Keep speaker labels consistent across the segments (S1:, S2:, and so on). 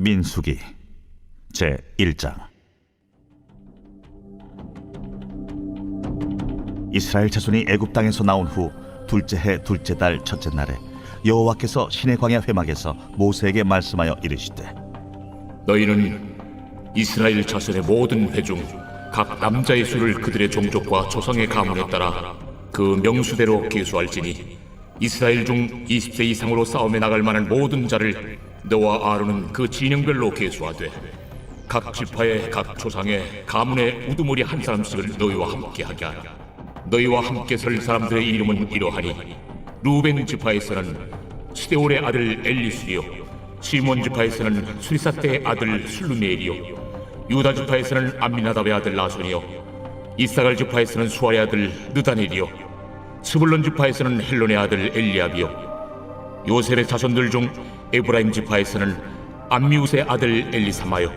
S1: 민수기 제1장. 이스라엘 자손이 애굽 땅에서 나온 후 둘째 해 둘째 달 첫째 날에 여호와께서 시내 광야 회막에서 모세에게 말씀하여 이르시되,
S2: 너희는 이스라엘 자손의 모든 회 중 각 남자의 수를 그들의 종족과 조상의 가문에 따라 그 명수대로 계수할지니 이스라엘 중 20세 이상으로 싸움에 나갈 만한 모든 자를 너와 아론은 그 진영별로 계수하되 각 지파의 각 조상의 가문의 우두머리 한 사람씩을 너희와 함께 하게 하라. 너희와 함께 설 사람들의 이름은 이러하니, 루벤 지파에서는 시데올의 아들 엘리술이요, 시몬 지파에서는 수리사떼의 아들 술루메엘이요, 유다 지파에서는 암미나답의 아들 나손이요, 이사갈 지파에서는 수아의 아들 느다넬이요, 스불론 지파에서는 헬론의 아들 엘리압이요, 요셉의 자손들 중 에브라임 지파에서는 암미우스의 아들 엘리사마요,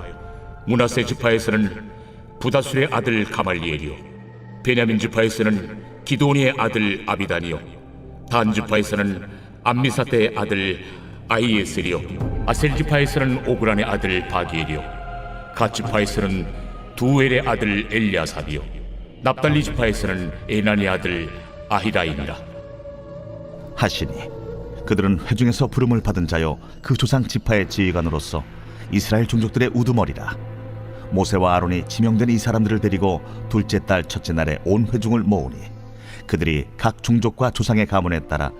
S2: 므낫세 지파에서는 부다술의 아들 가말리엘이요, 베냐민 지파에서는 기드온이의 아들 아비단이요, 단 지파에서는 암미사떼의 아들 아이에셀이요, 아셀 지파에서는 오그란의 아들 바기엘이요, 갓 지파에서는 두엘의 아들 엘리아삽이요, 납달리 지파에서는 에난의 아들 아히라이니라
S1: 하시니, 그들은 회중에서 부름을 받은 자요 그 조상 지파의 지휘관으로서 이스라엘 종족들의 우두머리라. 모세와 아론이 지명된 이 사람들을 데리고 둘째 달 첫째 날에 온 회중을 모으니, 그들이 각 종족과 조상의 가문에 따라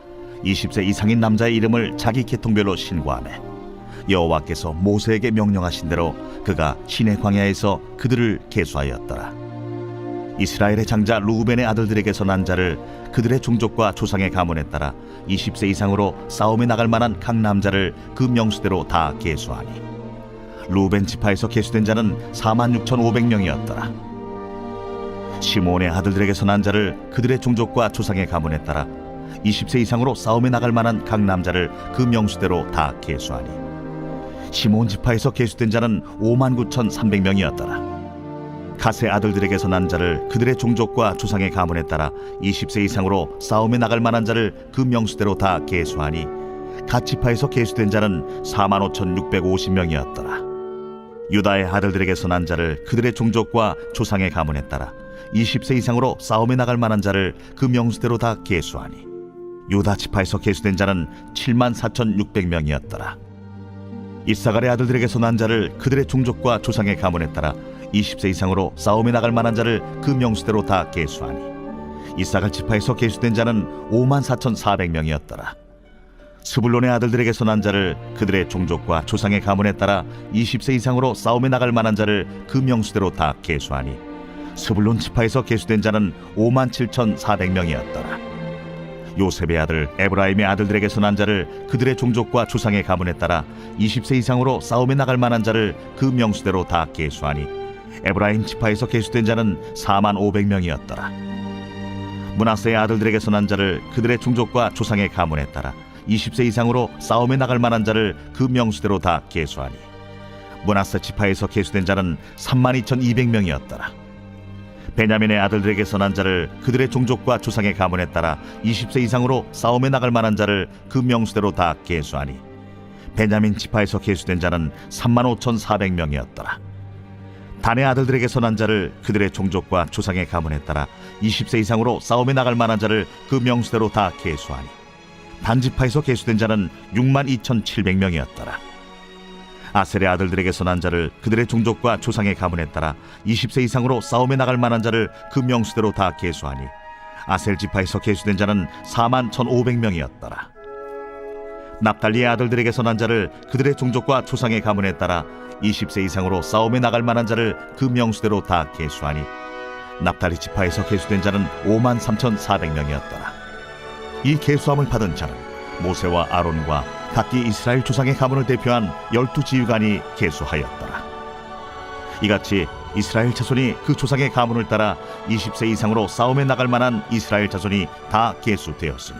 S1: 20세 이상인 남자의 이름을 자기 계통별로 신고하매, 여호와께서 모세에게 명령하신 대로 그가 시내 광야에서 그들을 계수하였더라. 이스라엘의 장자 루벤의 아들들에게서 난 자를 그들의 종족과 조상의 가문에 따라 20세 이상으로 싸움에 나갈 만한 각 남자를 그 명수대로 다 계수하니, 루벤 지파에서 계수된 자는 46,500명이었더라. 시몬의 아들들에게서 난 자를 그들의 종족과 조상의 가문에 따라 20세 이상으로 싸움에 나갈 만한 각 남자를 그 명수대로 다 계수하니, 시몬 지파에서 계수된 자는 59,300명이었더라. 갓의 아들들에게서 난 자를 그들의 종족과 조상의 가문에 따라 20세 이상으로 싸움에 나갈 만한 자를 그 명수대로 다 계수하니, 갓 지파에서 계수된 자는 45,650명이었더라. 유다의 아들들에게서 난 자를 그들의 종족과 조상의 가문에 따라 20세 이상으로 싸움에 나갈 만한 자를 그 명수대로 다 계수하니, 유다 지파에서 계수된 자는 74,600명이었더라. 이사갈의 아들들에게서 난 자를 그들의 종족과 조상의 가문에 따라 20세 이상으로 싸움에 나갈 만한 자를 그 명수대로 다 계수하니, 이사갈 지파에서 계수된 자는 54,400명이었더라. 스불론의 아들들에게서 난 자를 그들의 종족과 조상의 가문에 따라 20세 이상으로 싸움에 나갈 만한 자를 그 명수대로 다 계수하니, 스불론 지파에서 계수된 자는 57,400명이었더라. 요셉의 아들 에브라임의 아들들에게서 난 자를 그들의 종족과 조상의 가문에 따라 20세 이상으로 싸움에 나갈 만한 자를 그 명수대로 다 계수하니, 에브라임 지파에서 계수된 자는 45,000명이었더라. 므낫세의 아들들에게서 난 자를 그들의 종족과 조상의 가문에 따라 20세 이상으로 싸움에 나갈 만한 자를 그 명수대로 다 계수하니, 므낫세 지파에서 계수된 자는 32,200명이었더라. 베냐민의 아들들에게서 난 자를 그들의 종족과 조상의 가문에 따라 20세 이상으로 싸움에 나갈 만한 자를 그 명수대로 다 계수하니, 베냐민 지파에서 계수된 자는 35,400명이었더라. 단의 아들들에게서 난 자를 그들의 종족과 조상의 가문에 따라 20세 이상으로 싸움에 나갈 만한 자를 그 명수대로 다 계수하니, 단 지파에서 계수된 자는 62,700명이었더라. 아셀의 아들들에게서 난 자를 그들의 종족과 조상의 가문에 따라 20세 이상으로 싸움에 나갈 만한 자를 그 명수대로 다 계수하니, 아셀 지파에서 계수된 자는 41,500명이었더라. 납달리의 아들들에게서 난 자를 그들의 종족과 조상의 가문에 따라 20세 이상으로 싸움에 나갈 만한 자를 그 명수대로 다 계수하니, 납달리 지파에서 계수된 자는 53,400명이었더라. 이 계수함을 받은 자는 모세와 아론과 각기 이스라엘 조상의 가문을 대표한 12지휘관이 계수하였더라. 이같이 이스라엘 자손이 그 조상의 가문을 따라 20세 이상으로 싸움에 나갈 만한 이스라엘 자손이 다 계수되었으니,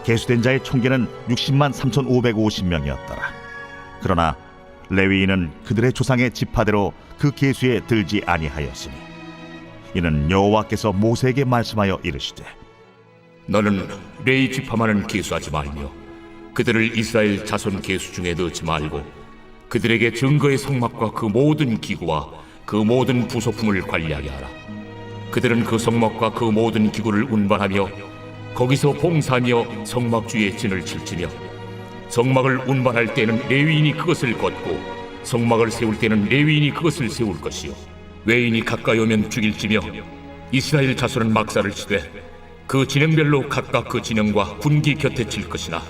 S1: 계수된 자의 총계는 603,550명이었더라. 그러나 레위인은 그들의 조상의 지파대로 그 계수에 들지 아니하였으니, 이는 여호와께서 모세에게 말씀하여 이르시되,
S2: 너는 레위 지파만은 계수하지 말며 그들을 이스라엘 자손 계수 중에 넣지 말고 그들에게 증거의 성막과 그 모든 기구와 그 모든 부속품을 관리하게 하라. 그들은 그 성막과 그 모든 기구를 운반하며 거기서 봉사하며 성막 주위에 진을 칠지며 성막을 운반할 때는 레위인이 그것을 걷고 성막을 세울 때는 레위인이 그것을 세울 것이요 외인이 가까이 오면 죽일지며 이스라엘 자손은 막사를 치되 그 진영별로 각각 그 진영과 군기 곁에 칠 것이나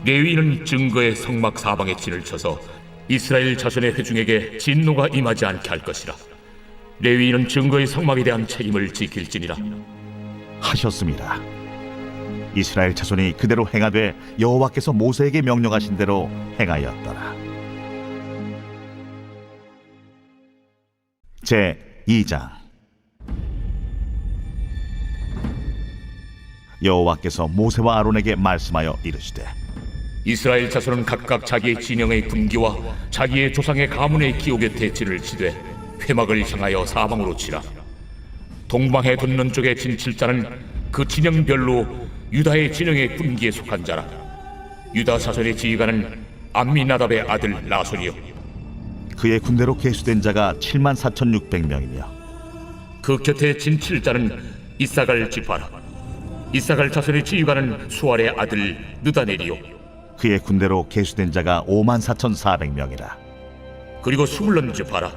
S2: 레위인은 증거의 성막 사방에 진을 쳐서 이스라엘 자손의 회중에게 진노가 임하지 않게 할 것이라. 레위인은 증거의 성막에 대한 책임을 지킬지니라
S1: 하셨습니다. 이스라엘 자손이 그대로 행하되 여호와께서 모세에게 명령하신 대로 행하였더라. 제 2장. 여호와께서 모세와 아론에게 말씀하여 이르시되
S2: 이스라엘 자손은 각각 자기의 진영의 군기와 자기의 조상의 가문의 기호 곁에 진을 치되 회막을 향하여 사방으로 치라. 동방에 돋는 쪽에 진 칠자는 그 진영별로 유다의 진영의 군기에 속한 자라. 유다 자손의 지휘관은 암미나답의 아들 나손이요
S1: 그의 군대로 계수된 자가 74,600명이며
S2: 그 곁에 진 칠자는 이사갈 지파라. 이사갈 자손의 지휘관은 수알의 아들 느다넬이요
S1: 그의 군대로 계수된 자가 54,400명이라.
S2: 그리고 스불론 지파라.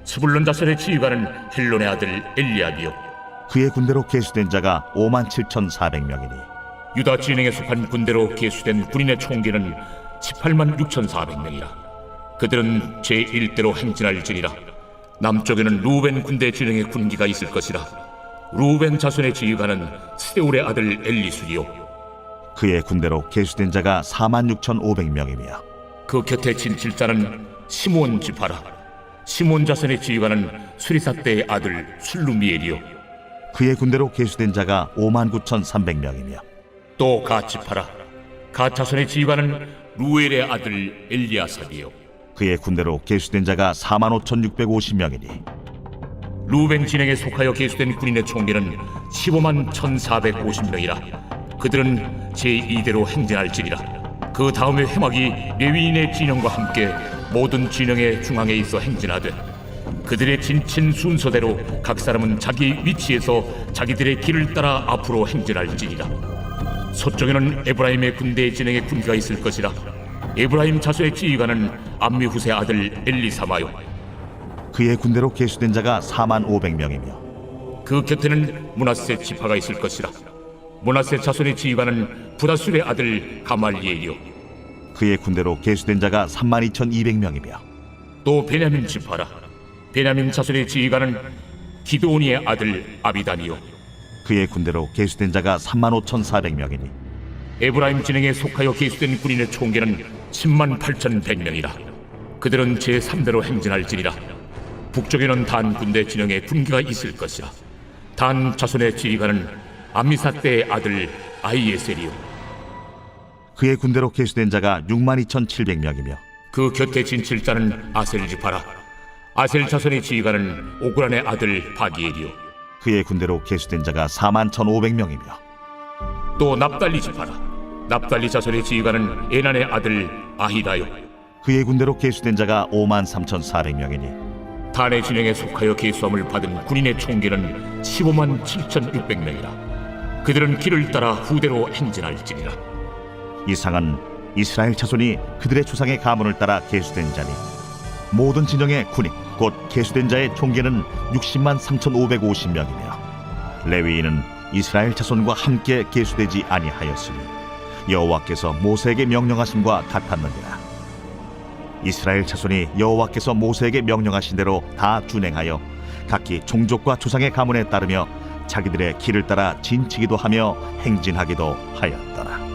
S2: 스불론 자손의 지휘관은 헬론의 아들 엘리압이요
S1: 그의 군대로 계수된 자가 57,400명이니
S2: 유다 진영에 속한 군대로 계수된 군인의 총기는 186,400명이라. 그들은 제1대로 행진할지니라. 남쪽에는 루벤 군대 진영의 군기가 있을 것이라. 루벤 자손의 지휘관은 스데울의 아들 엘리술이요
S1: 그의 군대로 계수된 자가 46,500명이며
S2: 그 곁에 진 칠자는 시몬 지파라. 시몬 자손의 지휘관은 수리사대의 아들 술루미엘이요
S1: 그의 군대로 계수된 자가 59,300명이며
S2: 또 가 지파라. 가 자손의 지휘관은 루엘의 아들 엘리아삽이요
S1: 그의 군대로 계수된 자가 45,650명이니
S2: 루벤 진영에 속하여 계수된 군인의 총기는 151,450명이라. 그들은 제2대로 행진할지니라. 그 다음에 회막이 레위인의 진영과 함께 모든 진영의 중앙에 있어 행진하되 그들의 진친 순서대로 각 사람은 자기 위치에서 자기들의 길을 따라 앞으로 행진할지니라. 서쪽에는 에브라임의 군대의 진영의 군기가 있을 것이라. 에브라임 자손의 지휘관은 암미후세 아들 엘리사마요
S1: 그의 군대로 계수된 자가 45,000명이며
S2: 그 곁에는 므낫세 지파가 있을 것이라. 므낫세 자손의 지휘관은 부다술의 아들 가말리엘이요
S1: 그의 군대로 계수된 자가 32,200명이며
S2: 또 베냐민 지파라. 베냐민 자손의 지휘관은 기드오니의 아들 아비단이요
S1: 그의 군대로 계수된 자가 35,400명이니
S2: 에브라임 진영에 속하여 계수된 군인의 총계는 108,100명이라. 그들은 제3대로 행진할지니라. 북쪽에는 단 군대 진영에 군기가 있을 것이라. 단 자손의 지휘관은 암미사대의 아들 아히에셀이요
S1: 그의 군대로 계수된 자가 62,700명이며
S2: 그 곁에 진칠 자는 아셀 지파라. 아셀 자손의 지휘관은 오그란의 아들 바기엘이요
S1: 그의 군대로 계수된 자가 41,500명이며
S2: 또 납달리 지파라. 납달리 자손의 지휘관은 에난의 아들 아히다요
S1: 그의 군대로 계수된 자가 53,400명이니
S2: 단의 진영에 속하여 계수함을 받은 군인의 총계는 157,600명이라. 그들은 길을 따라 후대로 행진할지니라.
S1: 이상은 이스라엘 자손이 그들의 조상의 가문을 따라 계수된 자니 모든 진영의 군인 곧 계수된 자의 총계는 603,550명이며 레위인은 이스라엘 자손과 함께 계수되지 아니하였으니 여호와께서 모세에게 명령하심과 같았느니라. 이스라엘 자손이 여호와께서 모세에게 명령하신 대로 다 준행하여 각기 종족과 조상의 가문에 따르며 자기들의 길을 따라 진치기도 하며 행진하기도 하였더라.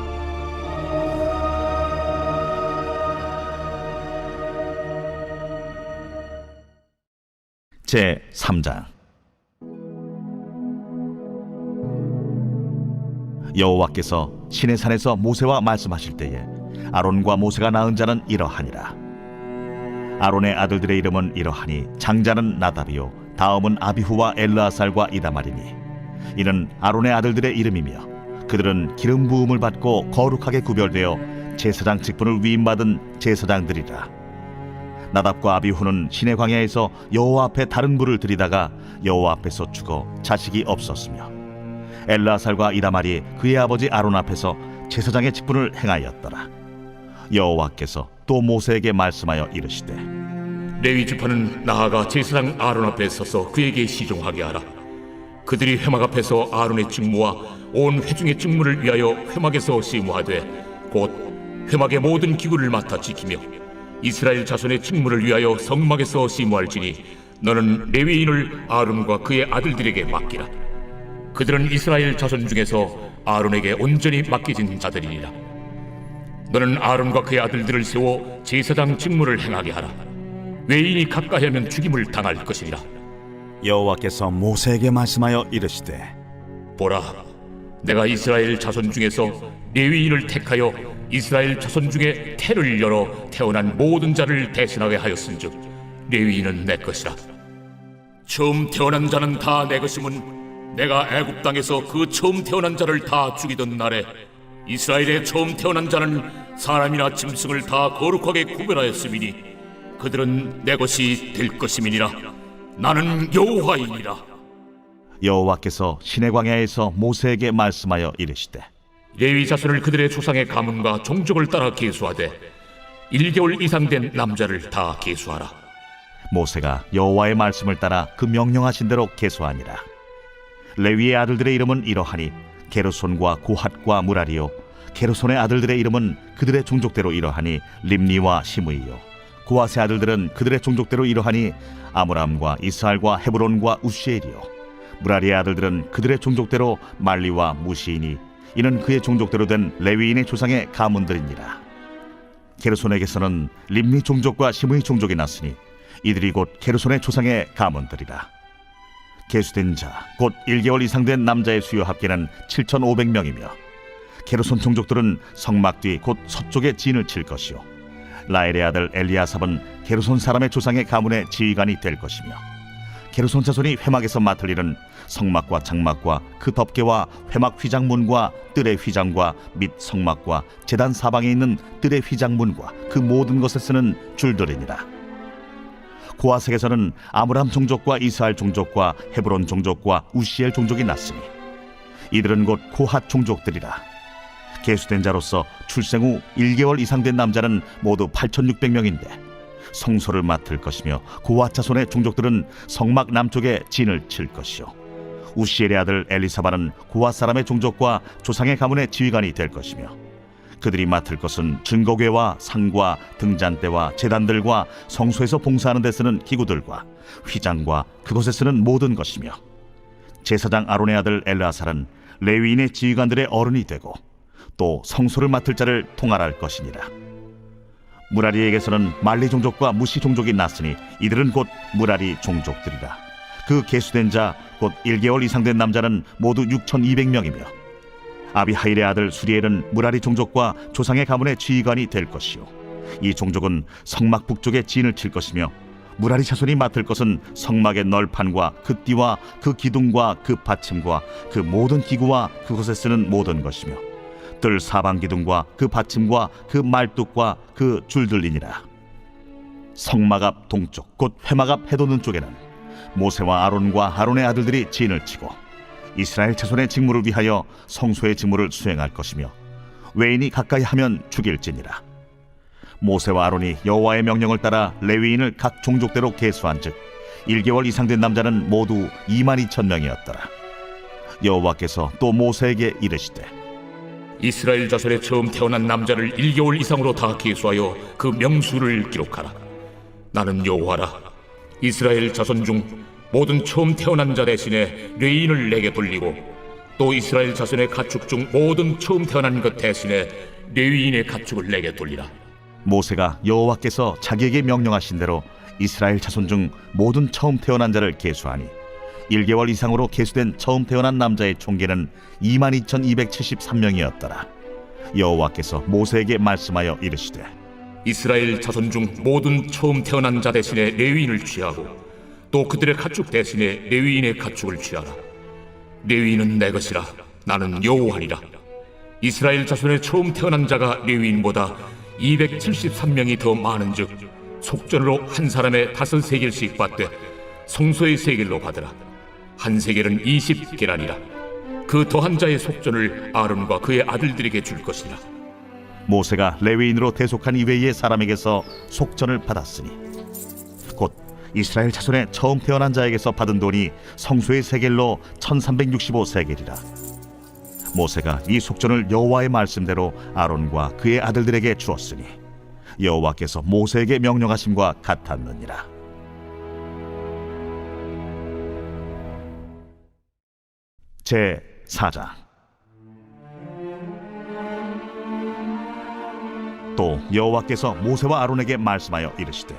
S1: 제 3장. 여호와께서 시내산에서 모세와 말씀하실 때에 아론과 모세가 낳은 자는 이러하니라. 아론의 아들들의 이름은 이러하니 장자는 나답이요 다음은 아비후와 엘르아살과 이다말이니 이는 아론의 아들들의 이름이며 그들은 기름 부음을 받고 거룩하게 구별되어 제사장 직분을 위임받은 제사장들이라. 나답과 아비후는 시내 광야에서 여호와 앞에 다른 불을 들이다가 여호와 앞에서 죽어 자식이 없었으며 엘르아살과 이다말이 그의 아버지 아론 앞에서 제사장의 직분을 행하였더라. 여호와께서 또 모세에게 말씀하여 이르시되
S2: 레위 지파는 나아가 제사장 아론 앞에 서서 그에게 시종하게 하라. 그들이 회막 앞에서 아론의 직무와 온 회중의 직무를 위하여 회막에서 시무하되 곧 회막의 모든 기구를 맡아 지키며 이스라엘 자손의 직무를 위하여 성막에서 시무할지니 너는 레위인을 아론과 그의 아들들에게 맡기라. 그들은 이스라엘 자손 중에서 아론에게 온전히 맡겨진 자들이니라. 너는 아론과 그의 아들들을 세워 제사장 직무를 행하게 하라. 외인이 가까이 하면 죽임을 당할 것이니라.
S3: 여호와께서 모세에게 말씀하여 이르시되
S2: 보라, 내가 이스라엘 자손 중에서 레위인을 택하여 이스라엘 자손 중에 태를 열어 태어난 모든 자를 대신하게 하였은즉 레위인은 내 것이라. 처음 태어난 자는 다 내 것임은 내가 애굽 땅에서 그 처음 태어난 자를 다 죽이던 날에 이스라엘의 처음 태어난 자는 사람이나 짐승을 다 거룩하게 구별하였음이니 그들은 내 것이 될 것임이니라. 나는 여호와이니라.
S1: 여호와께서 시내 광야에서 모세에게 말씀하여 이르시되
S2: 레위 자손을 그들의 조상의 가문과 종족을 따라 계수하되 1개월 이상 된 남자를 다 계수하라.
S1: 모세가 여호와의 말씀을 따라 그 명령하신 대로 계수하니라. 레위의 아들들의 이름은 이러하니 게르손과 고핫과 무라리요, 게르손의 아들들의 이름은 그들의 종족대로 이러하니 림니와 시므이요, 고핫의 아들들은 그들의 종족대로 이러하니 아므람과 이스할과 헤브론과 우시엘이요, 무라리의 아들들은 그들의 종족대로 말리와 무시이니 이는 그의 종족대로 된 레위인의 조상의 가문들이니라. 게르손에게서는 림니 종족과 시므이 종족이 났으니 이들이 곧 게르손의 조상의 가문들이라. 계수된 자 곧 1개월 이상 된 남자의 수요 합계는 7,500명이며 게르손 종족들은 성막 뒤 곧 서쪽에 진을 칠 것이요 라엘의 아들 엘리아삽은 게르손 사람의 조상의 가문의 지휘관이 될 것이며 게르손 자손이 회막에서 맡을 일은 성막과 장막과 그 덮개와 회막 휘장문과 뜰의 휘장과 및 성막과 제단 사방에 있는 뜰의 휘장문과 그 모든 것에 쓰는 줄들이니라. 고아색에서는 아므람 종족과 이스할 종족과 헤브론 종족과 우시엘 종족이 났으니 이들은 곧 고핫 종족들이라. 계수된 자로서 출생 후 1개월 이상 된 남자는 모두 8,600명인데 성소를 맡을 것이며 고핫 자손의 종족들은 성막 남쪽에 진을 칠 것이요 우시엘의 아들 엘리사바는 고핫 사람의 종족과 조상의 가문의 지휘관이 될 것이며 그들이 맡을 것은 증거궤와 상과 등잔대와 제단들과 성소에서 봉사하는 데 쓰는 기구들과 휘장과 그곳에 쓰는 모든 것이며 제사장 아론의 아들 엘르아살은 레위인의 지휘관들의 어른이 되고 또 성소를 맡을 자를 통할할 것이니라. 무라리에게서는 말리 종족과 무시 종족이 났으니 이들은 곧 무라리 종족들이라. 그 계수된 자 곧 1개월 이상 된 남자는 모두 6,200명이며 아비하일의 아들 수리엘은 무라리 종족과 조상의 가문의 지휘관이 될 것이요 이 종족은 성막 북쪽에 진을 칠 것이며 무라리 자손이 맡을 것은 성막의 널판과 그 띠와 그 기둥과 그 받침과 그 모든 기구와 그것에 쓰는 모든 것이며 뜰 사방 기둥과 그 받침과 그 말뚝과 그 줄들이니라. 성막 앞 동쪽 곧 회막 앞 해돋는 쪽에는 모세와 아론과 아론의 아들들이 진을 치고 이스라엘 자손의 직무를 위하여 성소의 직무를 수행할 것이며 외인이 가까이 하면 죽일지니라. 모세와 아론이 여호와의 명령을 따라 레위인을 각 종족대로 계수한즉 1개월 이상 된 남자는 모두 22,000명이었더라. 여호와께서 또 모세에게 이르시되
S2: 이스라엘 자손의 처음 태어난 남자를 1개월 이상으로 다 계수하여 그 명수를 기록하라. 나는 여호와라. 이스라엘 자손 중 모든 처음 태어난 자 대신에 레위인을 내게 돌리고 또 이스라엘 자손의 가축 중 모든 처음 태어난 것 대신에 레위인의 가축을 내게 돌리라.
S1: 모세가 여호와께서 자기에게 명령하신 대로 이스라엘 자손 중 모든 처음 태어난 자를 계수하니 1개월 이상으로 계수된 처음 태어난 남자의 총계는 22,273명이었더라. 여호와께서 모세에게 말씀하여 이르시되
S2: 이스라엘 자손 중 모든 처음 태어난 자 대신에 레위인을 취하고 또 그들의 가축 대신에 레위인의 가축을 취하라. 레위인은 내 것이라. 나는 여호와니라. 이스라엘 자손의 처음 태어난 자가 레위인보다 273명이 더 많은즉 속전으로 한 사람의 5세겔씩 받되 성소의 세겔로 받으라. 한 세겔은 20게란이라. 그 더한 자의 속전을 아론과 그의 아들들에게 줄 것이라.
S1: 모세가 레위인으로 대속한 이외의 사람에게서 속전을 받았으니 곧 이스라엘 자손의 처음 태어난 자에게서 받은 돈이 성소의 세겔로 1365세겔이라. 모세가 이 속전을 여호와의 말씀대로 아론과 그의 아들들에게 주었으니 여호와께서 모세에게 명령하심과 같았느니라. 제 4장. 또 여호와께서 모세와 아론에게 말씀하여 이르시되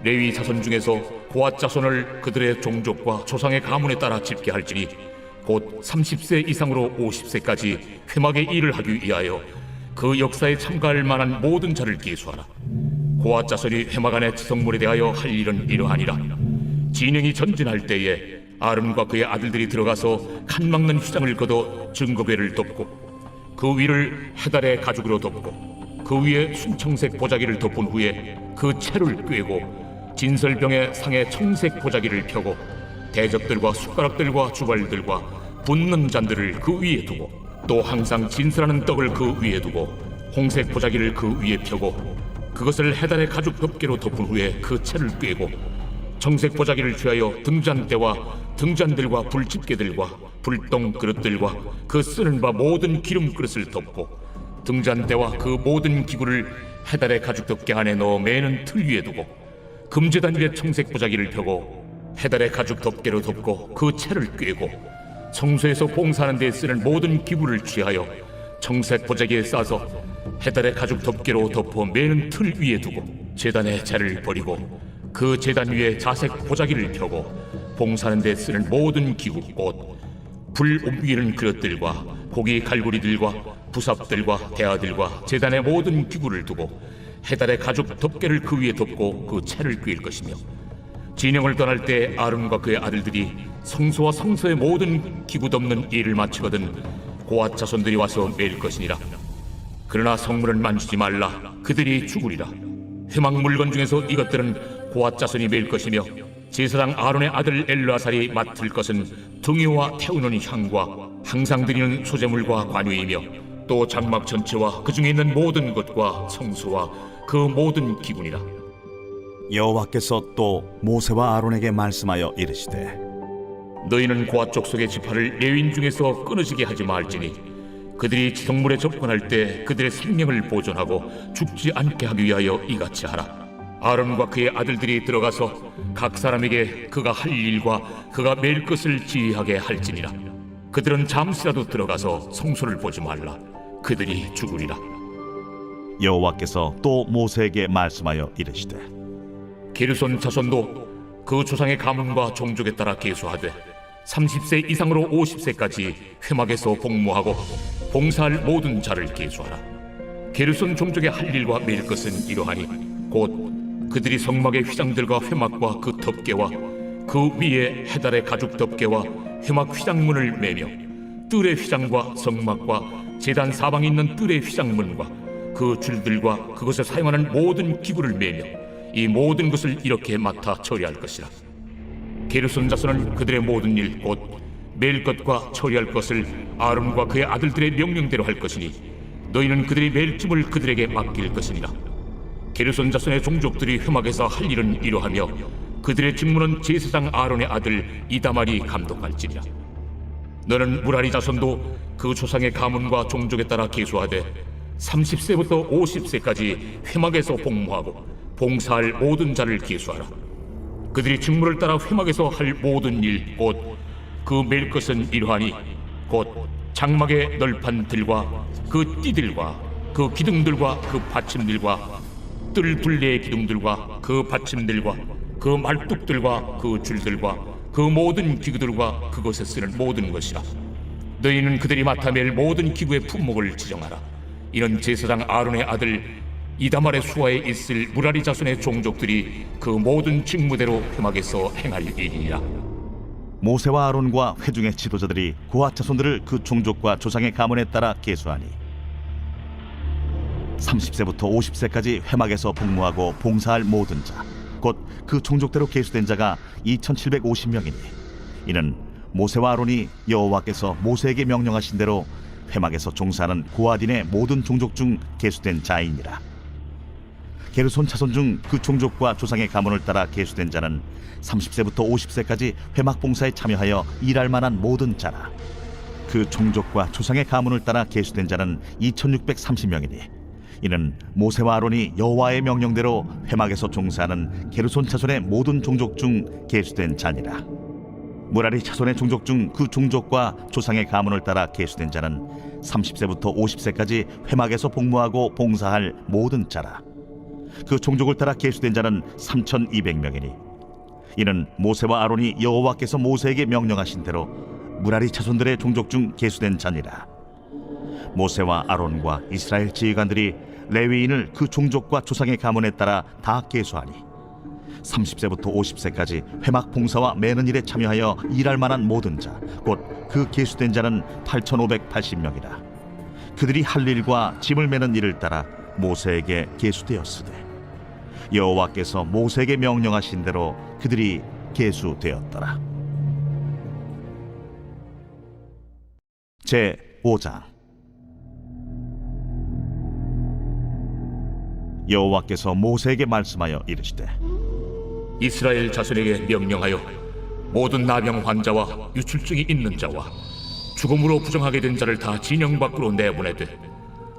S2: 레위 자손 중에서 고앗 자손을 그들의 종족과 조상의 가문에 따라 집계할지니 곧 30세 이상으로 50세까지 회막의 일을 하기 위하여 그 역사에 참가할 만한 모든 자를 계수하라. 고앗 자손이 회막 안의 지성물에 대하여 할 일은 이러하니라. 진영이 전진할 때에 아론과 그의 아들들이 들어가서 칸 막는 휘장을 걷어 증거궤를 덮고 그 위를 해달의 가죽으로 덮고 그 위에 순청색 보자기를 덮은 후에 그 채를 꿰고 진설병의 상에 청색 보자기를 펴고 대접들과 숟가락들과 주발들과 붓는 잔들을 그 위에 두고 또 항상 진설하는 떡을 그 위에 두고 홍색 보자기를 그 위에 펴고 그것을 해달의 가죽 덮개로 덮은 후에 그 채를 꿰고 청색 보자기를 취하여 등잔대와 등잔들과 불집게들과 불똥 그릇들과 그 쓰는 바 모든 기름 그릇을 덮고 등잔대와 그 모든 기구를 해달의 가죽 덮개 안에 넣어 매는 틀 위에 두고 금제단 위에 청색 보자기를 펴고 해달의 가죽 덮개로 덮고 그 채를 꿰고 성소에서 봉사하는 데 쓰는 모든 기구를 취하여 청색 보자기에 싸서 해달의 가죽 덮개로 덮어 매는 틀 위에 두고 제단의 재를 버리고 그 제단 위에 자색 보자기를 펴고 봉사하는 데 쓰는 모든 기구 곧 불 옮기는 그릇들과 고기 갈고리들과 부삽들과 대야들과 제단의 모든 기구를 두고 해달의 가죽 덮개를 그 위에 덮고 그 채를 꿰일 것이며 진영을 떠날 때 아론과 그의 아들들이 성소와 성소의 모든 기구 덮는 일을 마치거든 고앗 자손들이 와서 매일 것이니라. 그러나 성물은 만지지 말라. 그들이 죽으리라. 회막 물건 중에서 이것들은 고앗 자손이 매일 것이며 제사장 아론의 아들 엘르아살이 맡을 것은 등유와 태우는 향과 항상 드리는 소제물과 관유이며 또 장막 전체와 그 중에 있는 모든 것과 성소와 그 모든 기구니라.
S3: 여호와께서 또 모세와 아론에게 말씀하여 이르시되
S2: 너희는 고앗 족속의 지파를 레위인 중에서 끊어지게 하지 말지니 그들이 지성물에 접근할 때 그들의 생명을 보존하고 죽지 않게 하기 위하여 이같이 하라. 아론과 그의 아들들이 들어가서 각 사람에게 그가 할 일과 그가 매일 것을 지휘하게 할지니라. 그들은 잠시라도 들어가서 성소를 보지 말라. 그들이 죽으리라.
S1: 여호와께서 또 모세에게 말씀하여 이르시되
S2: 게르손 자손도 그 조상의 가문과 종족에 따라 계수하되 30세 이상으로 50세까지 회막에서 복무하고 봉사할 모든 자를 계수하라. 게르손 종족의 할 일과 매일 것은 이러하니 곧 그들이 성막의 휘장들과 회막과 그 덮개와 그 위에 해달의 가죽 덮개와 회막 휘장문을 매며 뜰의 휘장과 성막과 제단 사방에 있는 뜰의 휘장문과 그 줄들과 그것에 사용하는 모든 기구를 매며 이 모든 것을 이렇게 맡아 처리할 것이라. 게르손 자손은 그들의 모든 일 곧 매일 것과 처리할 것을 아론과 그의 아들들의 명령대로 할 것이니 너희는 그들이 매일 짐을 그들에게 맡길 것이니라. 게르손 자손의 종족들이 회막에서 할 일은 이러하며 그들의 직무는 제사장 아론의 아들 이다말이 감독할지니라. 너는 무라리 자손도 그 조상의 가문과 종족에 따라 계수하되 30세부터 50세까지 회막에서 복무하고 봉사할 모든 자를 계수하라. 그들이 직무를 따라 회막에서 할 모든 일 곧 그 매일 것은 이러하니 곧 장막의 널판들과 그 띠들과 그 기둥들과 그 받침들과 뜰 둘레의 기둥들과 그 받침들과 그 말뚝들과 그 줄들과 그 모든 기구들과 그것에 쓰는 모든 것이라. 너희는 그들이 맡아 맬 모든 기구의 품목을 지정하라. 이는 제사장 아론의 아들 이다말의 수하에 있을 무라리 자손의 종족들이 그 모든 직무대로 회막에서 행할 일이니라.
S1: 모세와 아론과 회중의 지도자들이 고앗 자손들을 그 종족과 조상의 가문에 따라 계수하니 30세부터 50세까지 회막에서 복무하고 봉사할 모든 자, 곧 그 종족대로 계수된 자가 2750명이니 이는 모세와 아론이 여호와께서 모세에게 명령하신 대로 회막에서 종사하는 고아딘의 모든 종족 중 계수된 자이니라. 게르손 자손 중 그 종족과 조상의 가문을 따라 계수된 자는 30세부터 50세까지 회막 봉사에 참여하여 일할 만한 모든 자라. 그 종족과 조상의 가문을 따라 계수된 자는 2630명이니 이는 모세와 아론이 여호와의 명령대로 회막에서 종사하는 게르손 자손의 모든 종족 중 계수된 자니라. 무라리 자손의 종족 중 그 종족과 조상의 가문을 따라 계수된 자는 30세부터 50세까지 회막에서 복무하고 봉사할 모든 자라. 그 종족을 따라 계수된 자는 3200명이니 이는 모세와 아론이 여호와께서 모세에게 명령하신 대로 무라리 자손들의 종족 중 계수된 자니라. 모세와 아론과 이스라엘 지휘관들이 레위인을 그 종족과 조상의 가문에 따라 다 계수하니 30세부터 50세까지 회막 봉사와 매는 일에 참여하여 일할 만한 모든 자, 곧 그 계수된 자는 8580명이라. 그들이 할 일과 짐을 매는 일을 따라 모세에게 계수되었으되 여호와께서 모세에게 명령하신 대로 그들이 계수되었더라. 제 5장. 여호와께서 모세에게 말씀하여 이르시되
S2: 이스라엘 자손에게 명령하여 모든 나병 환자와 유출증이 있는 자와 죽음으로 부정하게 된 자를 다 진영 밖으로 내보내되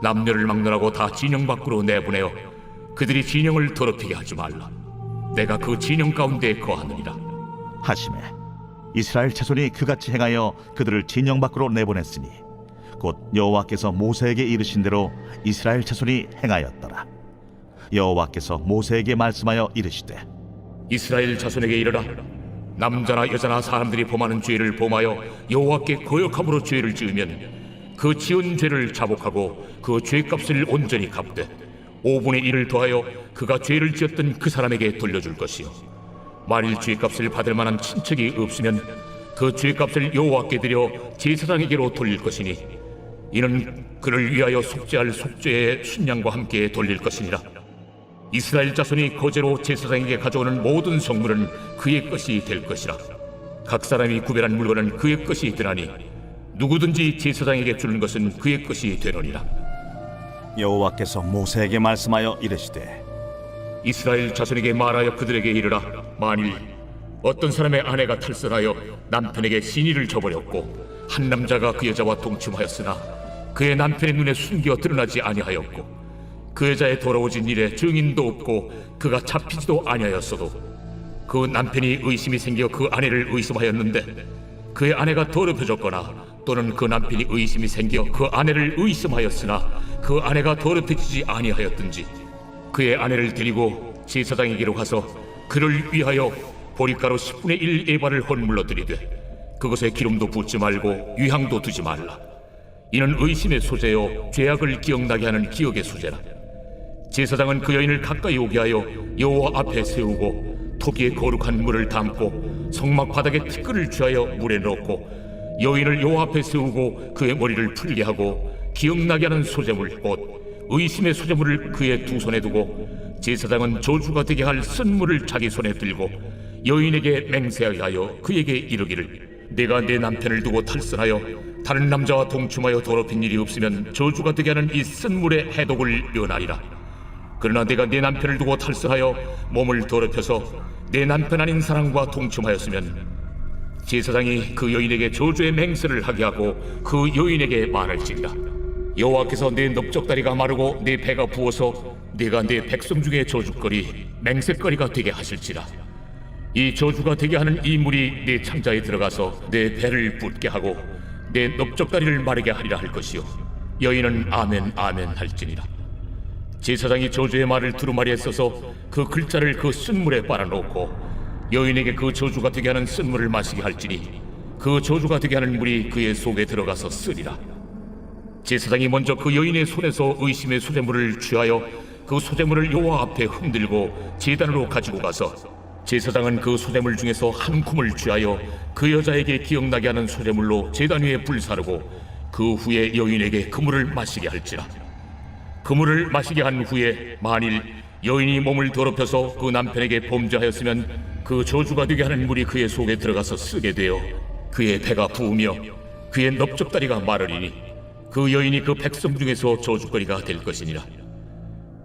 S2: 남녀를 막론하고 다 진영 밖으로 내보내어 그들이 진영을 더럽히게 하지 말라. 내가 그 진영 가운데에 거하느니라
S1: 하시매 이스라엘 자손이 그같이 행하여 그들을 진영 밖으로 내보냈으니 곧 여호와께서 모세에게 이르신 대로 이스라엘 자손이 행하였더라. 여호와께서 모세에게 말씀하여 이르시되
S2: 이스라엘 자손에게 이르라. 남자나 여자나 사람들이 범하는 죄를 범하여 여호와께 거역함으로 죄를 지으면 그 지은 죄를 자복하고 그 죄값을 온전히 갚되 5분의 1을 더하여 그가 죄를 지었던 그 사람에게 돌려줄 것이요 만일 죄값을 받을 만한 친척이 없으면 그 죄값을 여호와께 드려 제사장에게로 돌릴 것이니 이는 그를 위하여 속죄할 속죄의 순양과 함께 돌릴 것이니라. 이스라엘 자손이 거제로 제사장에게 가져오는 모든 성물은 그의 것이 될 것이라. 각 사람이 구별한 물건은 그의 것이 되나니 누구든지 제사장에게 주는 것은 그의 것이 되느니라.
S3: 여호와께서 모세에게 말씀하여 이르시되
S2: 이스라엘 자손에게 말하여 그들에게 이르라. 만일 어떤 사람의 아내가 탈선하여 남편에게 신의를 저버렸고 한 남자가 그 여자와 동침하였으나 그의 남편의 눈에 숨겨 드러나지 아니하였고 그 여자의 더러워진 일에 증인도 없고 그가 잡히지도 아니하였어도 그 남편이 의심이 생겨 그 아내를 의심하였는데 그의 아내가 더럽혀졌거나 또는 그 남편이 의심이 생겨 그 아내를 의심하였으나 그 아내가 더럽혀지지 아니하였든지 그의 아내를 데리고 제사장에게로 가서 그를 위하여 보리가루 10분의 1 에바를 헌물로 드리되 그것에 기름도 붓지 말고 유향도 두지 말라. 이는 의심의 소재요 죄악을 기억나게 하는 기억의 소재라. 제사장은 그 여인을 가까이 오게 하여 여호와 앞에 세우고 토기에 거룩한 물을 담고 성막 바닥에 티끌을 취하여 물에 넣고 여인을 여호와 앞에 세우고 그의 머리를 풀게 하고 기억나게 하는 소재물 곧 의심의 소재물을 그의 두 손에 두고 제사장은 저주가 되게 할 쓴물을 자기 손에 들고 여인에게 맹세하게 하여 그에게 이르기를 내가 내 남편을 두고 탈선하여 다른 남자와 동침하여 더럽힌 일이 없으면 저주가 되게 하는 이 쓴물의 해독을 면하리라. 그러나 내가 내 남편을 두고 탈선하여 몸을 더럽혀서 내 남편 아닌 사람과 동침하였으면 제사장이 그 여인에게 저주의 맹세를 하게 하고 그 여인에게 말할지니라. 여호와께서 내 넓적다리가 마르고 내 배가 부어서 네가 내 백성 중에 저주거리 맹세거리가 되게 하실지라. 이 저주가 되게 하는 이 물이 내 창자에 들어가서 내 배를 붓게 하고 내 넓적다리를 마르게 하리라 할 것이요 여인은 아멘 아멘 할지니라. 제사장이 저주의 말을 두루마리에 써서 그 글자를 그 쓴물에 빨아놓고 여인에게 그 저주가 되게 하는 쓴물을 마시게 할지니 그 저주가 되게 하는 물이 그의 속에 들어가서 쓰리라. 제사장이 먼저 그 여인의 손에서 의심의 소재물을 취하여 그 소재물을 여호와 앞에 흔들고 제단으로 가지고 가서 제사장은 그 소재물 중에서 한 쿰을 취하여 그 여자에게 기억나게 하는 소재물로 제단 위에 불사르고 그 후에 여인에게 그 물을 마시게 할지라. 그물을 마시게 한 후에 만일 여인이 몸을 더럽혀서 그 남편에게 범죄하였으면 그 저주가 되게 하는 물이 그의 속에 들어가서 쓰게 되어 그의 배가 부으며 그의 넓적다리가 마르리니 그 여인이 그 백성 중에서 저주거리가 될 것이니라.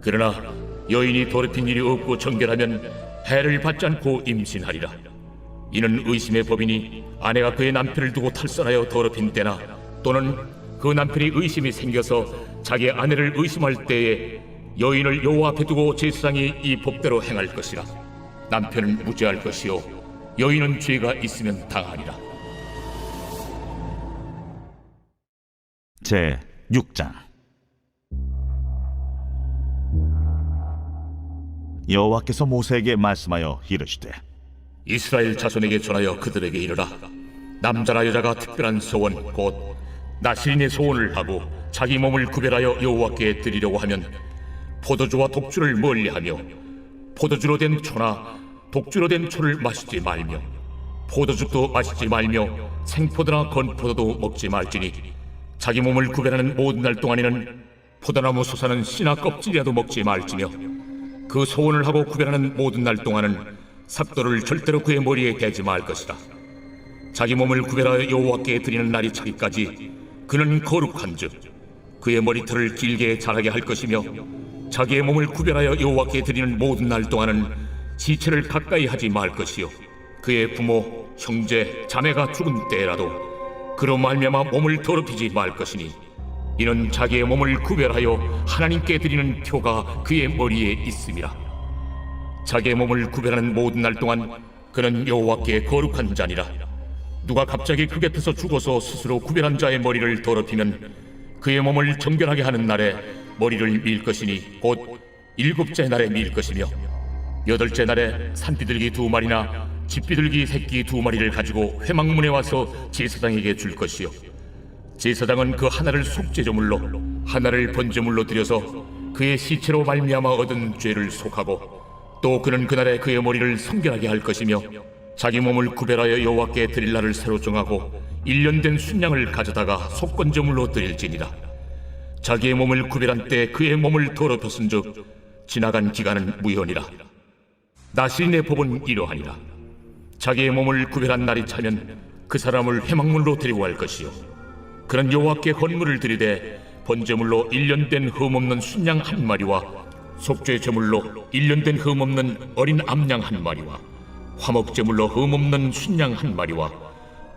S2: 그러나 여인이 더럽힌 일이 없고 정결하면 해를 받지 않고 임신하리라. 이는 의심의 법이니 아내가 그의 남편을 두고 탈선하여 더럽힌 때나 또는 그 남편이 의심이 생겨서 자기 아내를 의심할 때에 여인을 여호와 앞에 두고 제사장이 이 법대로 행할 것이라. 남편은 무죄할 것이요 여인은 죄가 있으면 당하리라.
S1: 제 6장. 여호와께서 모세에게 말씀하여 이르시되
S2: 이스라엘 자손에게 전하여 그들에게 이르라. 남자나 여자가 특별한 소원 곧 나실인의 소원을 하고 자기 몸을 구별하여 여호와께 드리려고 하면 포도주와 독주를 멀리하며 포도주로 된 초나 독주로 된 초를 마시지 말며 포도죽도 마시지 말며 생포도나 건포도도 먹지 말지니 자기 몸을 구별하는 모든 날 동안에는 포도나무 솟아는 씨나 껍질이라도 먹지 말지며 그 소원을 하고 구별하는 모든 날 동안은 삭도를 절대로 그의 머리에 대지 말 것이라. 자기 몸을 구별하여 여호와께 드리는 날이 차기까지 그는 거룩한즉 그의 머리털을 길게 자라게 할 것이며 자기의 몸을 구별하여 여호와께 드리는 모든 날 동안은 시체를 가까이 하지 말 것이요 그의 부모, 형제, 자매가 죽은 때라도 그로 말미암아 몸을 더럽히지 말 것이니 이는 자기의 몸을 구별하여 하나님께 드리는 표가 그의 머리에 있음이라. 자기의 몸을 구별하는 모든 날 동안 그는 여호와께 거룩한 자니라. 누가 갑자기 그 곁에서 죽어서 스스로 구별한 자의 머리를 더럽히면 그의 몸을 정결하게 하는 날에 머리를 밀 것이니 곧 7째 날에 밀 것이며 8째 날에 산비둘기 2마리나 집비둘기 새끼 2마리를 가지고 회막문에 와서 제사장에게 줄 것이요 제사장은 그 하나를 속죄제물로 하나를 번제물로 드려서 그의 시체로 말미암아 얻은 죄를 속하고 또 그는 그날에 그의 머리를 성결하게 할 것이며 자기 몸을 구별하여 여호와께 드릴 날을 새로 정하고 1년 된 순양을 가져다가 속건제물로 드릴지니라. 자기의 몸을 구별한 때 그의 몸을 더럽혔은즉 지나간 기간은 무효니라. 나실인의 법은 이러하니라. 자기의 몸을 구별한 날이 차면 그 사람을 회막문으로 데리고 갈 것이요 그는 여호와께 헌물을 드리되 번제물로 1년 된 흠없는 순양 1마리와 속죄제물로 1년 된 흠없는 어린 암양 1마리와 화목제물로 흠없는 순양 1마리와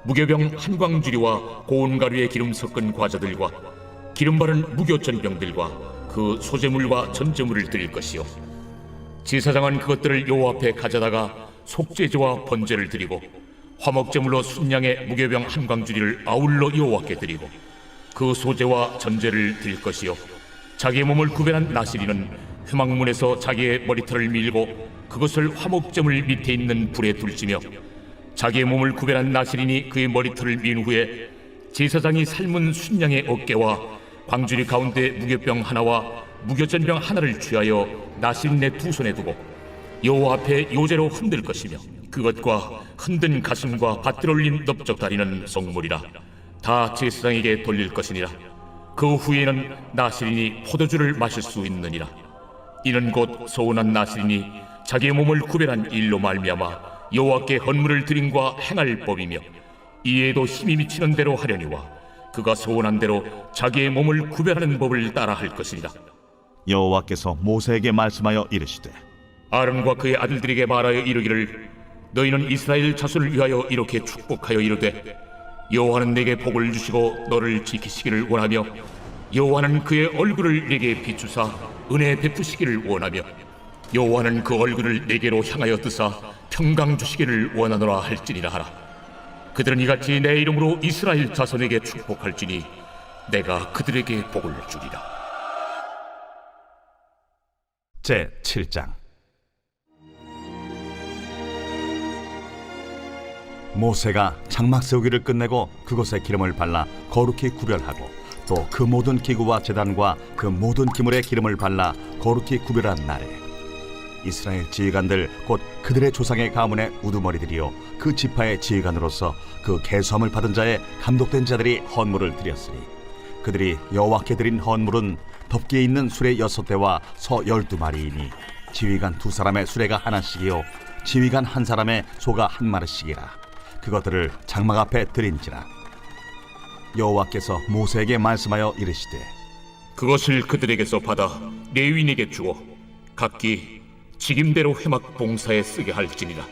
S2: 무교병 한 광주리와 고운 가루에 기름 섞은 과자들과 기름 바른 무교전병들과 그 소제물과 전제물을 드릴 것이요 제사장은 그것들을 여호와 앞에 가져다가 속죄제와 번제를 드리고 화목제물로 순양의 무교병 한 광주리를 아울러 여호와께 드리고 그 소제와 전제를 드릴 것이요 자기의 몸을 구별한 나실인은 회막문에서 자기의 머리털을 밀고 그것을 화목제물 밑에 있는 불에 둘지며 자기의 몸을 구별한 나실인이 그의 머리털을 민 후에 제사장이 삶은 순양의 어깨와 광주리 가운데 무교병 하나와 무교전병 하나를 취하여 나실인의 2손에 두고 여호와 앞에 요제로 흔들 것이며 그것과 흔든 가슴과 밭들 올린 넓적다리는 성물이라. 다 제사장에게 돌릴 것이니라. 그 후에는 나실인이 포도주를 마실 수 있느니라. 이는 곧 소원한 나실인이 자기의 몸을 구별한 일로 말미암아 여호와께 헌물을 드림과 행할 법이며 이에도 힘이 미치는 대로 하려니와 그가 소원한 대로 자기의 몸을 구별하는 법을 따라 할 것이니라.
S1: 여호와께서 모세에게 말씀하여 이르시되
S2: 아론과 그의 아들들에게 말하여 이르기를 너희는 이스라엘 자손을 위하여 이렇게 축복하여 이르되 여호와는 내게 복을 주시고 너를 지키시기를 원하며 여호와는 그의 얼굴을 내게 비추사 은혜 베푸시기를 원하며 여호와는 그 얼굴을 내게로 향하여 드사 평강 주시기를 원하노라 할지니라 하라. 그들은 이같이 내 이름으로 이스라엘 자손에게 축복할지니 내가 그들에게 복을 주리라.
S1: 제 7장.
S3: 모세가 장막 세우기를 끝내고 그곳에 기름을 발라 거룩히 구별하고 또 그 모든 기구와 제단과 그 모든 기물에 기름을 발라 거룩히 구별한 날에 이스라엘 지휘관들 곧 그들의 조상의 가문의 우두머리들이요 그 지파의 지휘관으로서 그 계수함을 받은 자의 감독된 자들이 헌물을 드렸으니 그들이 여호와께 드린 헌물은 덮개 있는 수레 6대와 서 12마리이니 지휘관 2사람의 수레가 하나씩이요 지휘관 1사람의 소가 1마리씩이라. 그것들을 장막 앞에 드린지라. 여호와께서 모세에게 말씀하여 이르시되
S2: 그것을 그들에게서 받아 레위인에게 주어 각기 직임대로 회막 봉사에 쓰게 할지니라.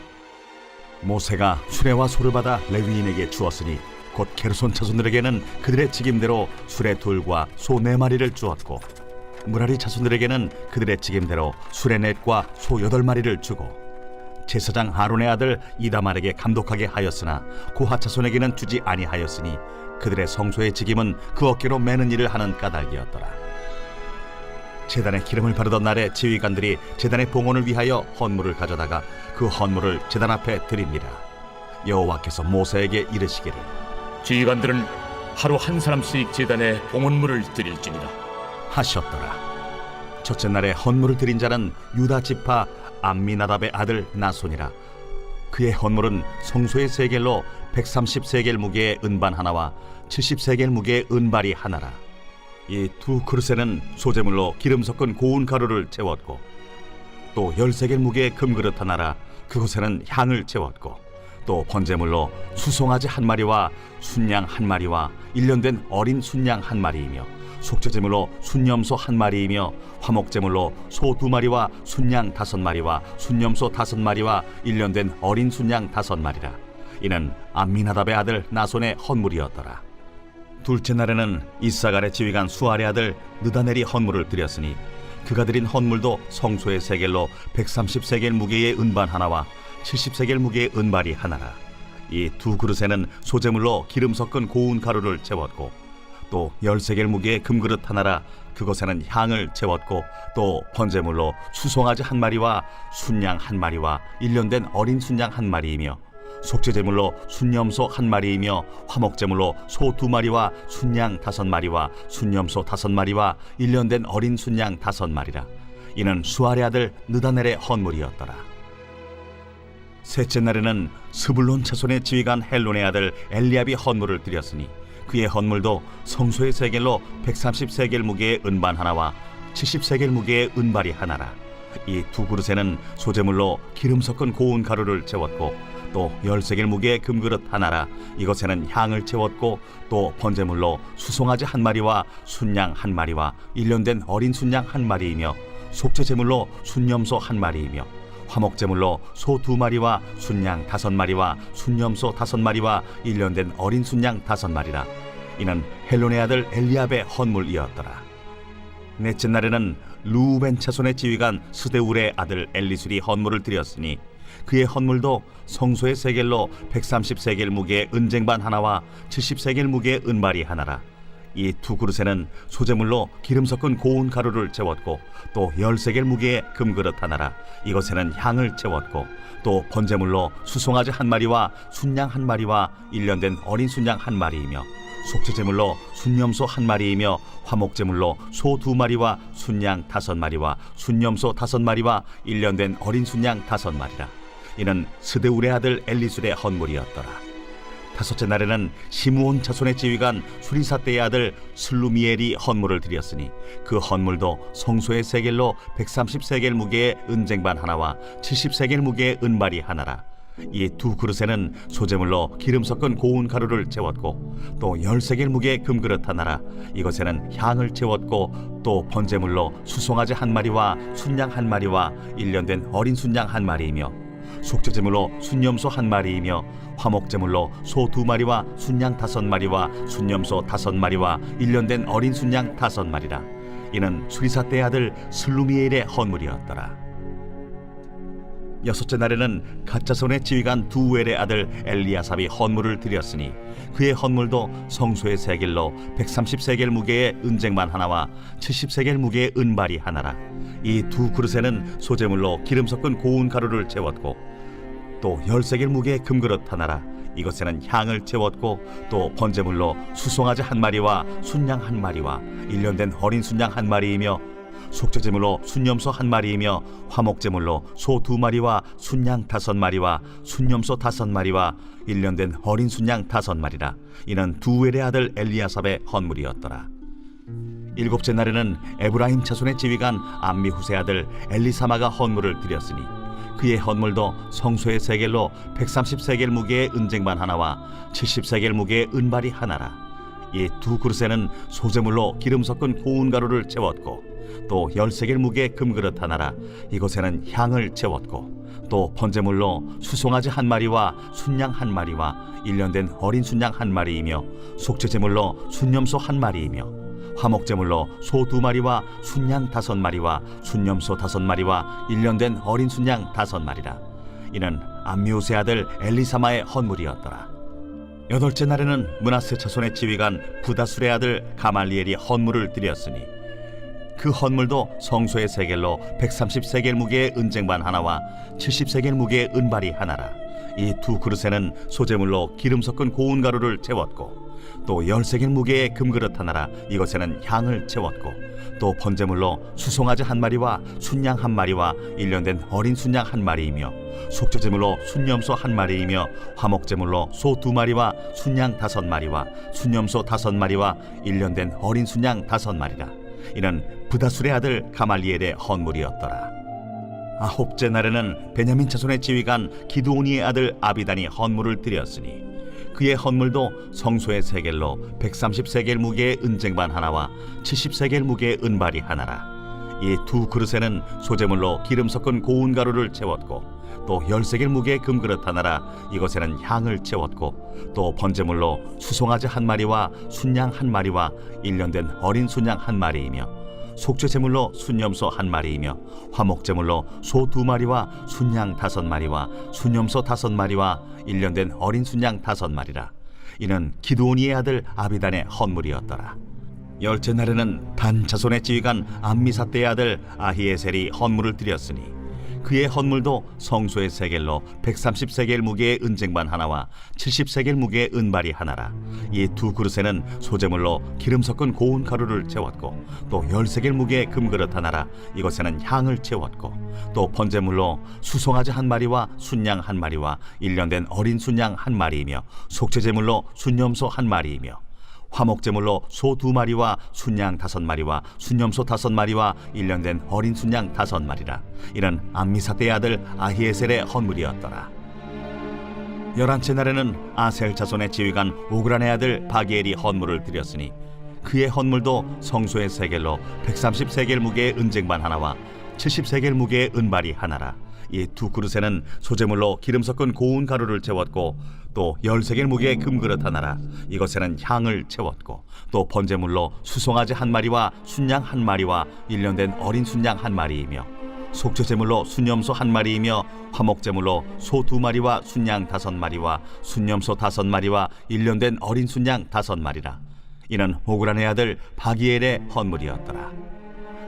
S3: 모세가 수레와 소를 받아 레위인에게 주었으니 곧 게르손 자손들에게는 그들의 직임대로 수레 2과 소 4마리를 주었고 무라리 자손들에게는 그들의 직임대로 수레 4과 소 8마리를 주고 제사장 아론의 아들 이다말에게 감독하게 하였으나 고핫 자손에게는 주지 아니하였으니 그들의 성소의 직임은 그 어깨로 매는 일을 하는 까닭이었더라. 제단에 기름을 바르던 날에 지휘관들이 제단의 봉헌을 위하여 헌물을 가져다가 그 헌물을 제단 앞에 드립니다. 여호와께서 모세에게 이르시기를
S2: 지휘관들은 하루 한 사람씩 제단에 봉헌물을 드릴지니라
S3: 하셨더라. 첫째 날에 헌물을 드린 자는 유다 지파 암미나답의 아들 나손이라. 그의 헌물은 성소의 세겔로 130세겔 무게의 은반 하나와 70세겔 무게의 은발이 하나라. 이 2 그릇에는 소재물로 기름 섞은 고운 가루를 채웠고 또 10세겔 무게의 금그릇 하나라. 그곳에는 향을 채웠고 또 번제물로 수송아지 1마리와 순양 1마리와 1년된 어린 순양 1마리이며 속죄제물로 순염소 1마리이며 화목제물로 소 2마리와 순양 5마리와 순염소 5마리와 1년된 어린 순양 5마리라. 이는 암미나답의 아들 나손의 헌물이었더라. 둘째 날에는 이사갈의 지휘관 수알의 아들 느다넬이 헌물을 드렸으니 그가 드린 헌물도 성소의 세겔로 130세겔 무게의 은반 하나와 70세겔 무게의 은발이 하나라. 이 2 그릇에는 소재물로 기름 섞은 고운 가루를 채웠고 또 10세겔 무게의 금그릇 하나라. 그것에는 향을 채웠고 또 번제물로 수송아지 1마리와 순양 1마리와 1년된 어린 순양 1마리이며 속죄제물로 순염소 1마리이며 화목제물로 소 2마리와 순양 5마리와 순염소 5마리와 1년된 어린 순양 5마리라. 이는 수알의 아들 느다넬의 헌물이었더라. 셋째 날에는 스불론 자손의 지휘관 헬론의 아들 엘리압이 헌물을 드렸으니 그의 헌물도 성소의 세겔로 130세겔 무게의 은반 하나와 70세겔 무게의 은발이 하나라. 이 2 그릇에는 소재물로 기름 섞은 고운 가루를 채웠고 또 10세겔 무게의 금그릇 하나라. 이것에는 향을 채웠고 또 번제물로 수송아지 1마리와 순양 1마리와 1년된 어린 순양 1마리이며 속죄제물로 순염소 1마리이며 화목제물로 소 2마리와 순양 5마리와 순염소 5마리와 1년된 어린 순양 5마리라. 이는 헬론의 아들 엘리압의 헌물이었더라. 넷째 날에는 루벤 차손의 지휘관 스데울의 아들 엘리술이 헌물을 드렸으니 그의 헌물도 성소의 세겔로 130세겔 무게의 은쟁반 하나와 70세겔 무게의 은발이 하나라. 이 2 그릇에는 소재물로 기름 섞은 고운 가루를 채웠고 또 10세겔 무게의 금그릇 하나라. 이것에는 향을 채웠고 또 번제물로 수송아지 1마리와 순양 1마리와 1년된 어린 순양 1마리이며 속죄제물로 순염소 1마리이며 화목제물로 소 2마리와 순양 5마리와 순염소 5마리와 1년된 어린 순양 5마리라. 이는 스데울의 아들 엘리술의 헌물이었더라. 다섯째 날에는 시므온 자손의 지휘관 수리사떼의 아들 슬루미엘이 헌물을 드렸으니 그 헌물도 성소의 세겔로 130세겔 무게의 은쟁반 하나와 70세겔 무게의 은발이 하나라. 이 2 그릇에는 소재물로 기름 섞은 고운 가루를 채웠고 또 10세겔 무게의 금그릇 하나라. 이것에는 향을 채웠고 또 번제물로 수송아지 1마리와 순양 1마리와 1년된 어린 순양 1마리이며 속죄제물로 순염소 1마리이며 화목제물로 소 2마리와 순양 5마리와 순염소 5마리와 1년된 어린 순양 5마리라. 이는 수리사떼의 아들 슬루미엘의 헌물이었더라. 여섯째 날에는 갓자손의 지휘관 두엘의 아들 엘리아삽이 헌물을 드렸으니 그의 헌물도 성소의 세겔로 130세겔 무게의 은쟁반 하나와 70세겔 무게의 은발이 하나라. 이 2 그릇에는 소재물로 기름 섞은 고운 가루를 채웠고 또 10세겔 무게의 금그릇 하나라. 이것에는 향을 채웠고 또 번제물로 수송아지 1마리와 순양 1마리와 1년된 어린 순양 1마리이며 속죄제물로 순염소 1마리이며 화목제물로 소 2마리와 순양 5마리와 순염소 5마리와 1년된 어린 순양 5마리라. 이는 두엘의 아들 엘리아삽의 헌물이었더라. 일곱째 날에는 에브라임 자손의 지휘관 암미후세 아들 엘리사마가 헌물을 드렸으니 그의 헌물도 성소의 세겔로 130세겔 무게의 은쟁반 하나와 70세겔 무게의 은발이 하나라. 이 두 그릇에는 소재물로 기름 섞은 고운 가루를 채웠고 또 10세겔 무게의 금그릇 하나라. 이곳에는 향을 채웠고 또 번제물로 수송아지 한 마리와 순양 한 마리와 1년 된 어린 순양 한 마리이며 속죄제물로 순염소 한 마리이며 화목제물로 소 2마리와 순양 5마리와 순염소 5마리와 1년 된 어린 순양 5마리라. 이는 암미우세 아들 엘리사마의 헌물이었더라. 여덟째 날에는 므낫세 자손의 지휘관 부다술의 아들 가말리엘이 헌물을 드렸으니 그 헌물도 성소의 세겔로 130세겔 무게의 은쟁반 하나와 70세겔 무게의 은발이 하나라. 이 두 그릇에는 소재물로 기름 섞은 고운 가루를 채웠고 또 10세겔 무게의 금그릇 하나라. 이것에는 향을 채웠고 또 번제물로 수송아지 한 마리와 순양 한 마리와 1년 된 어린 순양 한 마리이며 속죄제물로 순염소 한 마리이며 화목제물로 소 2마리와 순양 5마리와 순염소 5마리와 1년 된 어린 순양 5마리라. 이는 부다술의 아들 가말리엘의 헌물이었더라. 아홉째 날에는 베냐민 자손의 지휘관 기드오니의 아들 아비단이 헌물을 드렸으니 그의 헌물도 성소의 세겔로 130세겔 무게의 은쟁반 하나와 70세겔 무게의 은발이 하나라. 이 두 그릇에는 소재물로 기름 섞은 고운 가루를 채웠고 또 10세겔 무게의 금그릇 하나라. 이것에는 향을 채웠고 또 번제물로 수송아지 한 마리와 순양 한 마리와 1년 된 어린 순양 한 마리이며 속죄제물로 순염소 한 마리이며 화목제물로 소 2마리와 순양 5마리와 순염소 5마리와 1년 된 어린 순양 5마리라. 이는 기드오니의 아들 아비단의 헌물이었더라. 열째 날에는 단 자손의 지휘관 암미사대의 아들 아히에셀이 헌물을 드렸으니 그의 헌물도 성소의 세겔로 130세겔 무게의 은쟁반 하나와 70세겔 무게의 은발이 하나라. 이 두 그릇에는 소재물로 기름 섞은 고운 가루를 채웠고 또 10세겔 무게의 금그릇 하나라. 이것에는 향을 채웠고 또 번제물로 수송아지 한 마리와 순양 한 마리와 1년 된 어린 순양 한 마리이며 속죄제물로 순염소 한 마리이며 화목제물로 소 2마리와 순양 5마리와 순염소 5마리와 1년 된 어린 순양 5마리라. 이는 암미사대의 아들 아히에셀의 헌물이었더라. 11째 날에는 아셀 자손의 지휘관 오그란의 아들 바기엘이 헌물을 드렸으니 그의 헌물도 성소의 세겔로 130세겔 무게의 은쟁반 하나와 70세겔 무게의 은발이 하나라. 이 두 그릇에는 소재물로 기름 섞은 고운 가루를 채웠고 또 10세겔 무게의 금그릇 하나라. 이것에는 향을 채웠고 또 번제물로 수송아지 한 마리와 순양 한 마리와 1년 된 어린 순양 한 마리이며 속죄제물로 순염소 한 마리이며 화목제물로 소 2마리와 순양 5마리와 순염소 5마리와 1년 된 어린 순양 5마리라. 이는 오그란의 아들 바기엘의 헌물이었더라.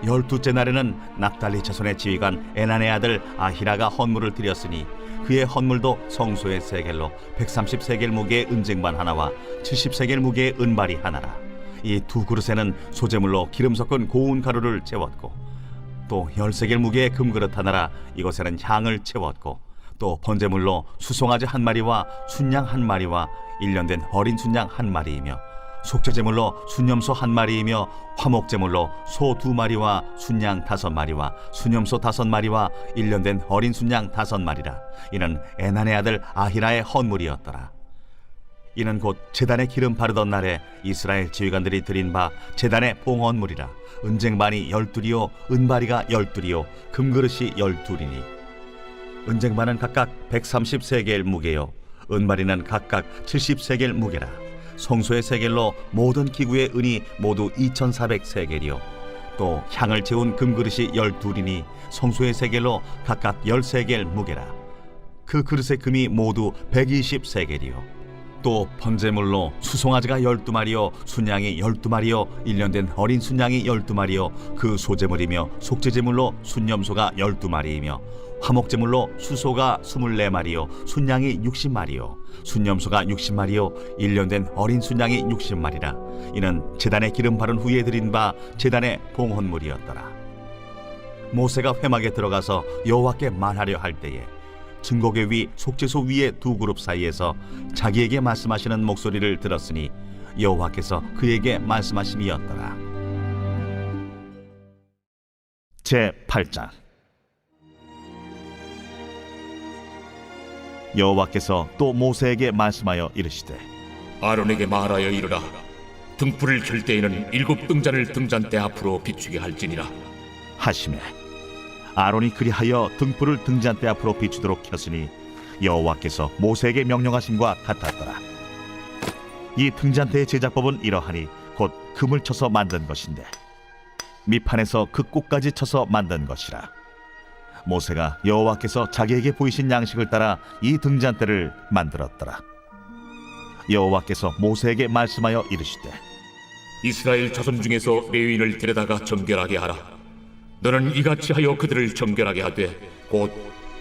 S3: 12째 날에는 납달리 자손의 지휘관 에난의 아들 아히라가 헌물을 드렸으니 그의 헌물도 성소의 세겔로 130세겔 무게의 은쟁반 하나와 70세겔 무게의 은발이 하나라. 이 두 그릇에는 소재물로 기름 섞은 고운 가루를 채웠고 또 10세겔 무게의 금그릇 하나라. 이것에는 향을 채웠고 또 번제물로 수송아지 한 마리와 순양 한 마리와 1년 된 어린 순양 한 마리이며 속죄제물로 순염소 한 마리이며 화목제물로 소 2마리와 순양 5마리와 순염소 5마리와 1년 된 어린 순양 5마리라. 이는 에난의 아들 아히라의 헌물이었더라. 이는 곧 제단에 기름 바르던 날에 이스라엘 지휘관들이 드린 바 제단의 봉헌물이라. 은쟁반이 12이요 은바리가 12이요 금그릇이 12이니 은쟁반은 각각 130세겔 무게요 은바리는 각각 70세겔 무게라. 성소의 세겔로 모든 기구의 은이 모두 2400세겔이요 또 향을 채운 금그릇이 12이니 성소의 세겔로 각각 10세겔 무게라. 그 그릇의 금이 모두 120세겔이요 또 번제물로 수송아지가 12마리요 순양이 12마리요 1년 된 어린 순양이 12마리요 그 소제물이며 속죄제물로 순염소가 12마리이며 화목제물로 수소가 24마리요 순양이 60마리요 순염소가 60마리요 1년 된 어린 순양이 60마리라. 이는 제단에 기름 바른 후에 드린 바 제단의 봉헌물이었더라. 모세가 회막에 들어가서 여호와께 말하려 할 때에 증거궤 위 속죄소 위의 두 그룹 사이에서 자기에게 말씀하시는 목소리를 들었으니 여호와께서 그에게 말씀하심이었더라.
S1: 제8장. 여호와께서 또 모세에게 말씀하여 이르시되
S2: 아론에게 말하여 이르라. 등불을 켤 때에는 7 등잔을 등잔대 앞으로 비추게 할지니라.
S1: 하시매 아론이 그리하여 등불을 등잔대 앞으로 비추도록 켰으니 여호와께서 모세에게 명령하심과 같았더라. 이 등잔대의 제작법은 이러하니 곧 금을 쳐서 만든 것인데 밑판에서 그 꼭까지 쳐서 만든 것이라. 모세가 여호와께서 자기에게 보이신 양식을 따라 이 등잔대를 만들었더라. 여호와께서 모세에게 말씀하여 이르시되
S2: 이스라엘 자손 중에서 레위인을 데려다가 정결하게 하라. 너는 이같이 하여 그들을 정결하게 하되 곧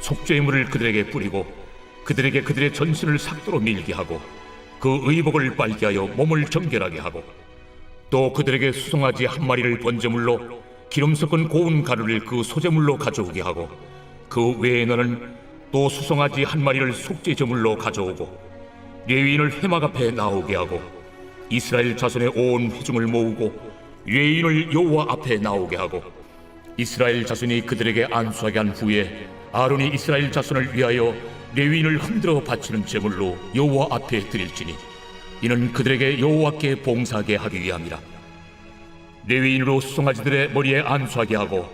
S2: 속죄물을 그들에게 뿌리고 그들에게 그들의 전신을 삭도로 밀게 하고 그 의복을 빨게 하여 몸을 정결하게 하고 또 그들에게 수송아지 1마리를 번제물로 기름 섞은 고운 가루를 그 소제물로 가져오게 하고 그 외에 너는 또 수송아지 1마리를 속죄 제물로 가져오고 레위인을 회막 앞에 나오게 하고 이스라엘 자손의 온 회중을 모으고 레위인을 여호와 앞에 나오게 하고 이스라엘 자손이 그들에게 안수하게 한 후에 아론이 이스라엘 자손을 위하여 레위인을 흔들어 바치는 제물로 여호와 앞에 드릴지니 이는 그들에게 여호와께 봉사하게 하기 위함이라. 레위인으로 수송아지들의 머리에 안수하게 하고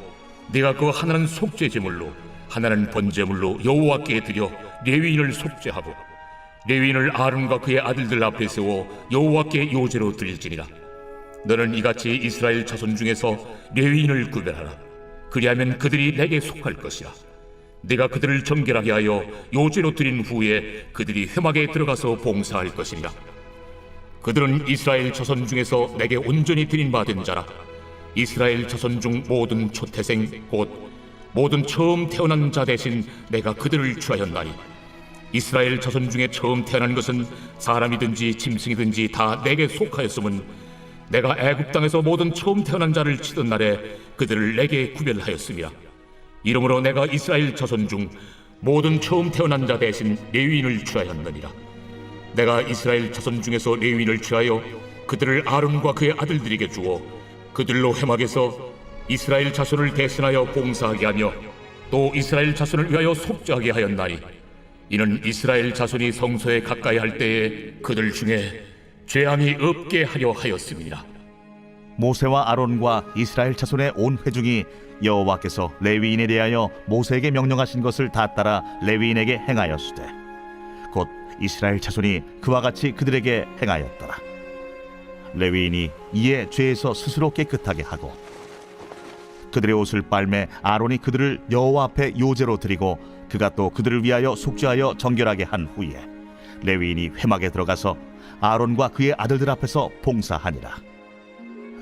S2: 네가 그 하나는 속죄 제물로 하나는 번제물로 여호와께 드려 레위인을 속죄하고 레위인을 아론과 그의 아들들 앞에 세워 여호와께 요제로 드릴지니라. 너는 이같이 이스라엘 자손 중에서 레위인을 구별하라. 그리하면 그들이 내게 속할 것이라. 네가 그들을 정결하게 하여 요제로 드린 후에 그들이 회막에 들어가서 봉사할 것이니라. 그들은 이스라엘 자손 중에서 내게 온전히 드린 바 된 자라. 이스라엘 자손 중 모든 초태생 곧 모든 처음 태어난 자 대신 내가 그들을 취하였나니 이스라엘 자손 중에 처음 태어난 것은 사람이든지 짐승이든지 다 내게 속하였음은 내가 애굽 땅에서 모든 처음 태어난 자를 치던 날에 그들을 내게 구별하였음이라. 이러므로 내가 이스라엘 자손 중 모든 처음 태어난 자 대신 레위인을 취하였느니라. 내가 이스라엘 자손 중에서 레위인을 취하여 그들을 아론과 그의 아들들에게 주어 그들로 회막에서 이스라엘 자손을 대신하여 봉사하게 하며 또 이스라엘 자손을 위하여 속죄하게 하였나니 이는 이스라엘 자손이 성소에 가까이 할 때에 그들 중에 죄함이 없게 하려 하였습니다.
S1: 모세와 아론과 이스라엘 자손의 온 회중이 여호와께서 레위인에 대하여 모세에게 명령하신 것을 다 따라 레위인에게 행하였으되 곧 이스라엘 자손이 그와 같이 그들에게 행하였더라. 레위인이 이에 죄에서 스스로 깨끗하게 하고 그들의 옷을 빨매 아론이 그들을 여호와 앞에 요제로 드리고 그가 또 그들을 위하여 속죄하여 정결하게 한 후에 레위인이 회막에 들어가서 아론과 그의 아들들 앞에서 봉사하니라.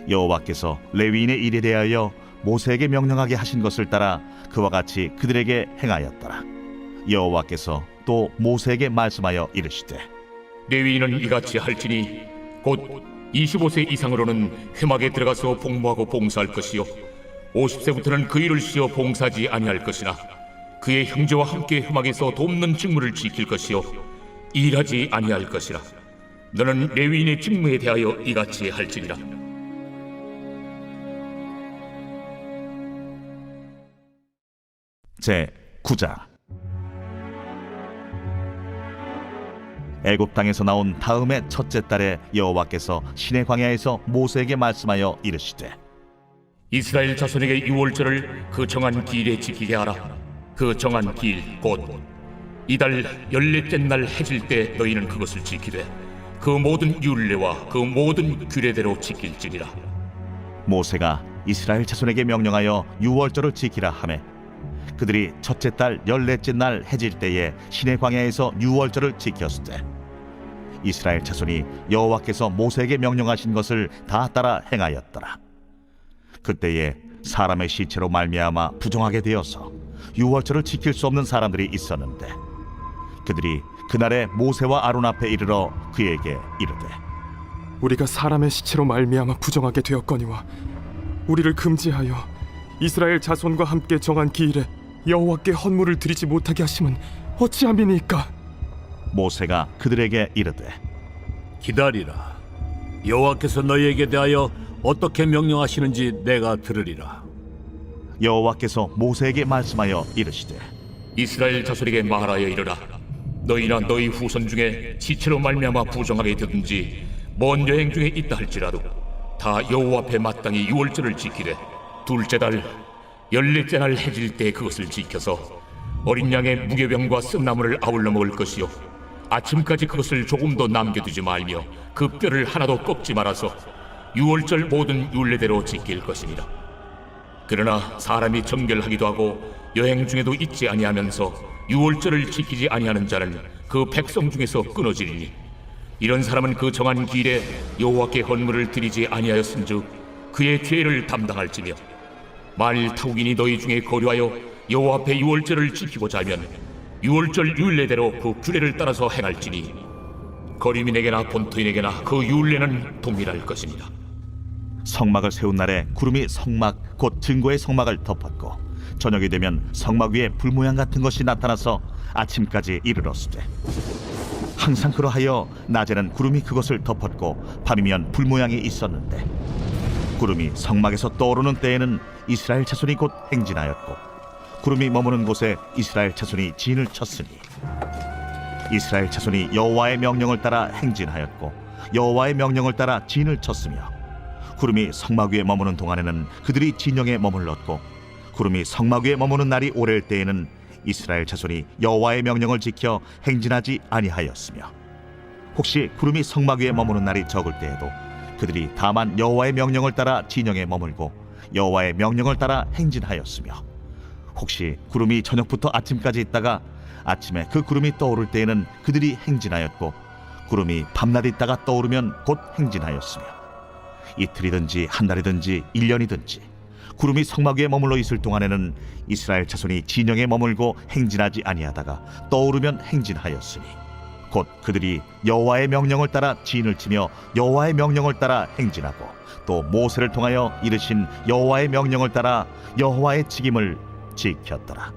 S1: 여호와께서 레위인의 일에 대하여 모세에게 명령하게 하신 것을 따라 그와 같이 그들에게 행하였더라. 여호와께서 또 모세에게 말씀하여 이르시되
S2: 레위인은 이같이 할지니 곧 25세 이상으로는 회막에 들어가서 복무하고 봉사할 것이요 50세부터는 그 일을 쉬어 봉사하지 아니할 것이나 그의 형제와 함께 회막에서 돕는 직무를 지킬 것이요 일하지 아니할 것이라. 너는 레위인의 직무에 대하여 이같이 할지니라.
S1: 제9장. 애굽 땅에서 나온 다음의 첫째 달에 여호와께서 시내 광야에서 모세에게 말씀하여 이르시되
S2: 이스라엘 자손에게 유월절을 그 정한 기일에 지키게 하라. 그 정한 기일 곧 이달 14째 날 해질 때 너희는 그것을 지키되 그 모든 율례와 그 모든 규례대로 지킬지니라.
S1: 모세가 이스라엘 자손에게 명령하여 유월절을 지키라 하매 그들이 첫째 달 14째 날 해질 때에 시내 광야에서 유월절을 지켰으되 이스라엘 자손이 여호와께서 모세에게 명령하신 것을 다 따라 행하였더라. 그때에 사람의 시체로 말미암아 부정하게 되어서 유월절을 지킬 수 없는 사람들이 있었는데 그들이 그날에 모세와 아론 앞에 이르러 그에게 이르되
S4: 우리가 사람의 시체로 말미암아 부정하게 되었거니와 우리를 금지하여 이스라엘 자손과 함께 정한 기일에 여호와께 헌물을 드리지 못하게 하심은 어찌함이니까?
S1: 모세가 그들에게 이르되
S5: 기다리라. 여호와께서 너희에게 대하여 어떻게 명령하시는지 내가 들으리라.
S1: 여호와께서 모세에게 말씀하여 이르시되
S2: 이스라엘 자손에게 말하여 이르라. 너희나 너희 후손 중에 지체로 말미암아 부정하게 되든지 먼 여행 중에 있다 할지라도 다 여호와 앞에 마땅히 유월절을 지키되 둘째 달 열넷째 날 해질 때 그것을 지켜서 어린 양의 무교병과 쓴나물을 아울러 먹을 것이요 아침까지 그것을 조금도 남겨두지 말며 그 뼈를 하나도 꺾지 말아서 유월절 모든 율례대로 지킬 것이니라. 그러나 사람이 정결하기도 하고 여행 중에도 잊지 아니하면서 유월절을 지키지 아니하는 자는 그 백성 중에서 끊어지리니 이런 사람은 그 정한 기일에 여호와께 헌물을 드리지 아니하였은즉 그의 죄를 담당할지며 만일 타국인이 너희 중에 거류하여 여호와 앞에 유월절을 지키고자 하면 유월절 율례대로 그 규례를 따라서 행할지니 거류민에게나 본토인에게나 그 율례는 동일할 것이니라.
S1: 성막을 세운 날에 구름이 성막 곧 증거의 성막을 덮었고 저녁이 되면 성막 위에 불 모양 같은 것이 나타나서 아침까지 이르렀으되 항상 그러하여 낮에는 구름이 그것을 덮었고 밤이면 불 모양이 있었는데 구름이 성막에서 떠오르는 때에는 이스라엘 자손이 곧 행진하였고 구름이 머무는 곳에 이스라엘 자손이 진을 쳤으니 이스라엘 자손이 여호와의 명령을 따라 행진하였고 여호와의 명령을 따라 진을 쳤으며 구름이 성막 위에 머무는 동안에는 그들이 진영에 머물렀고 구름이 성막 위에 머무는 날이 오래일 때에는 이스라엘 자손이 여호와의 명령을 지켜 행진하지 아니하였으며 혹시 구름이 성막 위에 머무는 날이 적을 때에도 그들이 다만 여호와의 명령을 따라 진영에 머물고 여호와의 명령을 따라 행진하였으며 혹시 구름이 저녁부터 아침까지 있다가 아침에 그 구름이 떠오를 때에는 그들이 행진하였고 구름이 밤낮 있다가 떠오르면 곧 행진하였으며 이틀이든지 한 달이든지 1년이든지 구름이 성막 위에 머물러 있을 동안에는 이스라엘 자손이 진영에 머물고 행진하지 아니하다가 떠오르면 행진하였으니 곧 그들이 여호와의 명령을 따라 진을 치며 여호와의 명령을 따라 행진하고 또 모세를 통하여 이르신 여호와의 명령을 따라 여호와의 직임을 지켰더라.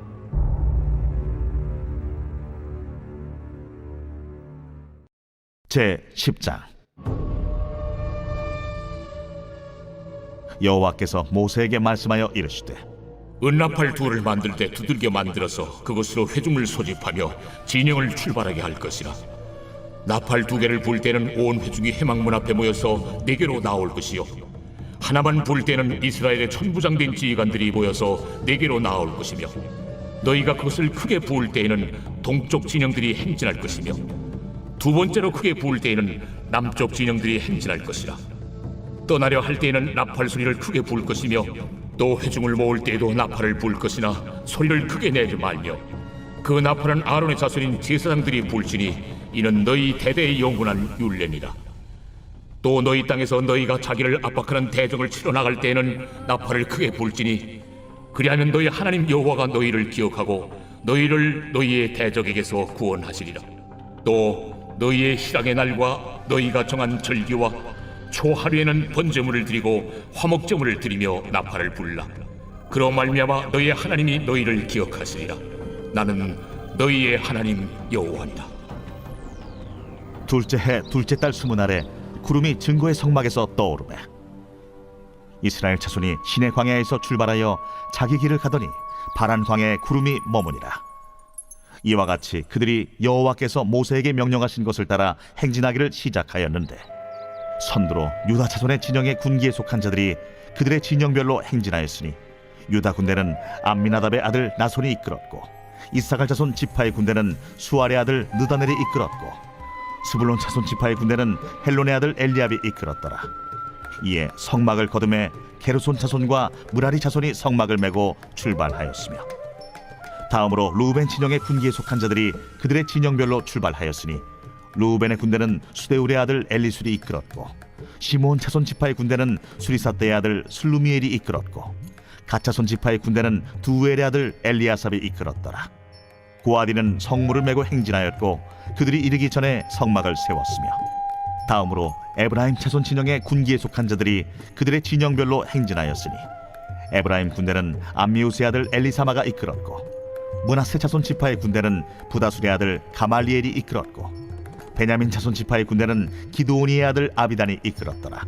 S1: 제 10장. 여호와께서 모세에게 말씀하여 이르시되
S2: 은나팔 둘을 만들 때 두들겨 만들어서 그것으로 회중을 소집하며 진영을 출발하게 할 것이라. 나팔 두 개를 불 때는 온 회중이 회막문 앞에 모여서 네개로 나올 것이요 하나만 불 때는 이스라엘의 천부장된 지휘관들이 모여서 네개로 나올 것이며 너희가 그것을 크게 부을 때에는 동쪽 진영들이 행진할 것이며 두 번째로 크게 부을 때에는 남쪽 진영들이 행진할 것이라. 떠나려 할 때에는 나팔 소리를 크게 부을 것이며 또 회중을 모을 때에도 나팔을 부을 것이나 소리를 크게 내지 말며 그 나팔은 아론의 자손인 제사장들이 불지니 이는 너희 대대의 영원한 율례니라. 또 너희 땅에서 너희가 자기를 압박하는 대적을 치러 나갈 때에는 나팔을 크게 불지니 그리하면 너희 하나님 여호와가 너희를 기억하고 너희를 너희의 대적에게서 구원하시리라. 또 너희의 희락의 날과 너희가 정한 절기와 초하루에는 번제물을 드리고 화목제물을 드리며 나팔을 불라. 그로 말미암아 너희의 하나님이 너희를 기억하시리라. 나는 너희의 하나님 여호와니라.
S1: 둘째 해 둘째 달 20날에 구름이 증거의 성막에서 떠오르매 이스라엘 자손이 시내 광야에서 출발하여 자기 길을 가더니 바란 광야에 구름이 머무니라. 이와 같이 그들이 여호와께서 모세에게 명령하신 것을 따라 행진하기를 시작하였는데 선두로 유다 자손의 진영의 군기에 속한 자들이 그들의 진영별로 행진하였으니 유다 군대는 암미나답의 아들 나손이 이끌었고 이사갈 자손 지파의 군대는 수알의 아들 느다넬이 이끌었고 스불론 자손 지파의 군대는 헬론의 아들 엘리압이 이끌었더라. 이에 성막을 거두매 게르손 자손과 무라리 자손이 성막을 메고 출발하였으며 다음으로 루벤 진영의 군기에 속한 자들이 그들의 진영별로 출발하였으니 루벤의 군대는 수데울의 아들 엘리술이 이끌었고 시므온 자손 지파의 군대는 수리사떼의 아들 슬루미엘이 이끌었고 갓 자손 지파의 군대는 두엘의 아들 엘리아삽이 이끌었더라. 고아디는 성물을 메고 행진하였고 그들이 이르기 전에 성막을 세웠으며 다음으로 에브라임 자손 진영의 군기에 속한 자들이 그들의 진영별로 행진하였으니 에브라임 군대는 암미우스의 아들 엘리사마가 이끌었고 므낫세 자손 지파의 군대는 부다술의 아들 가말리엘이 이끌었고 베냐민 자손 지파의 군대는 기드오니의 아들 아비단이 이끌었더라.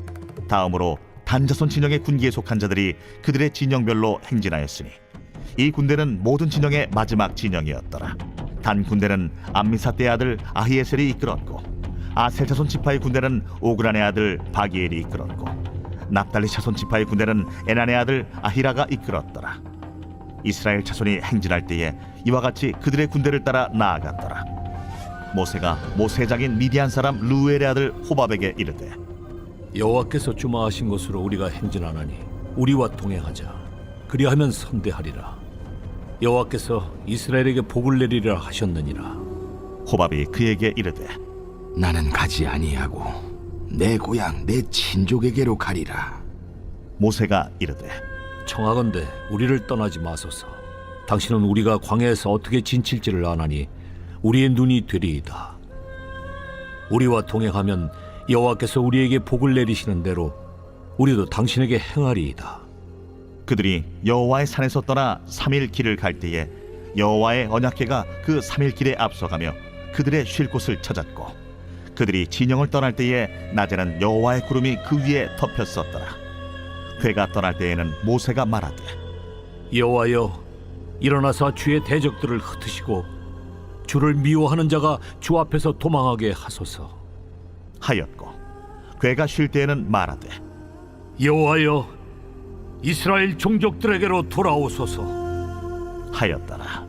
S1: 다음으로 단자손 진영의 군기에 속한 자들이 그들의 진영별로 행진하였으니 이 군대는 모든 진영의 마지막 진영이었더라. 단 군대는 암미사떼의 아들 아히에셀이 이끌었고 아셀 자손 지파의 군대는 오그란의 아들 바기엘이 이끌었고 납달리 자손 지파의 군대는 에난의 아들 아히라가 이끌었더라. 이스라엘 자손이 행진할 때에 이와 같이 그들의 군대를 따라 나아갔더라. 모세가 모세의 장인 미디안 사람 루엘의 아들 호밥에게 이르되
S5: 여호와께서 주마하신 곳으로 우리가 행진하나니 우리와 동행하자. 그리하면 선대하리라. 여호와께서 이스라엘에게 복을 내리리라 하셨느니라.
S1: 호밥이 그에게 이르되
S6: 나는 가지 아니하고 내 고향 내 친족에게로 가리라.
S1: 모세가 이르되
S5: 청하건대 우리를 떠나지 마소서. 당신은 우리가 광야에서 어떻게 진칠지를 아나니 우리의 눈이 되리이다. 우리와 동행하면 여호와께서 우리에게 복을 내리시는 대로 우리도 당신에게 행하리이다.
S1: 그들이 여호와의 산에서 떠나 3일 길을 갈 때에 여호와의 언약궤가 그 3일 길에 앞서가며 그들의 쉴 곳을 찾았고 그들이 진영을 떠날 때에 낮에는 여호와의 구름이 그 위에 덮였었더라. 궤가 떠날 때에는 모세가 말하되
S5: 여호와여, 일어나서 주의 대적들을 흩으시고 주를 미워하는 자가 주 앞에서 도망하게 하소서.
S1: 하였고 궤가 쉴 때에는 말하되
S5: 여호와여, 이스라엘 종족들에게로 돌아오소서.
S1: 하였더라.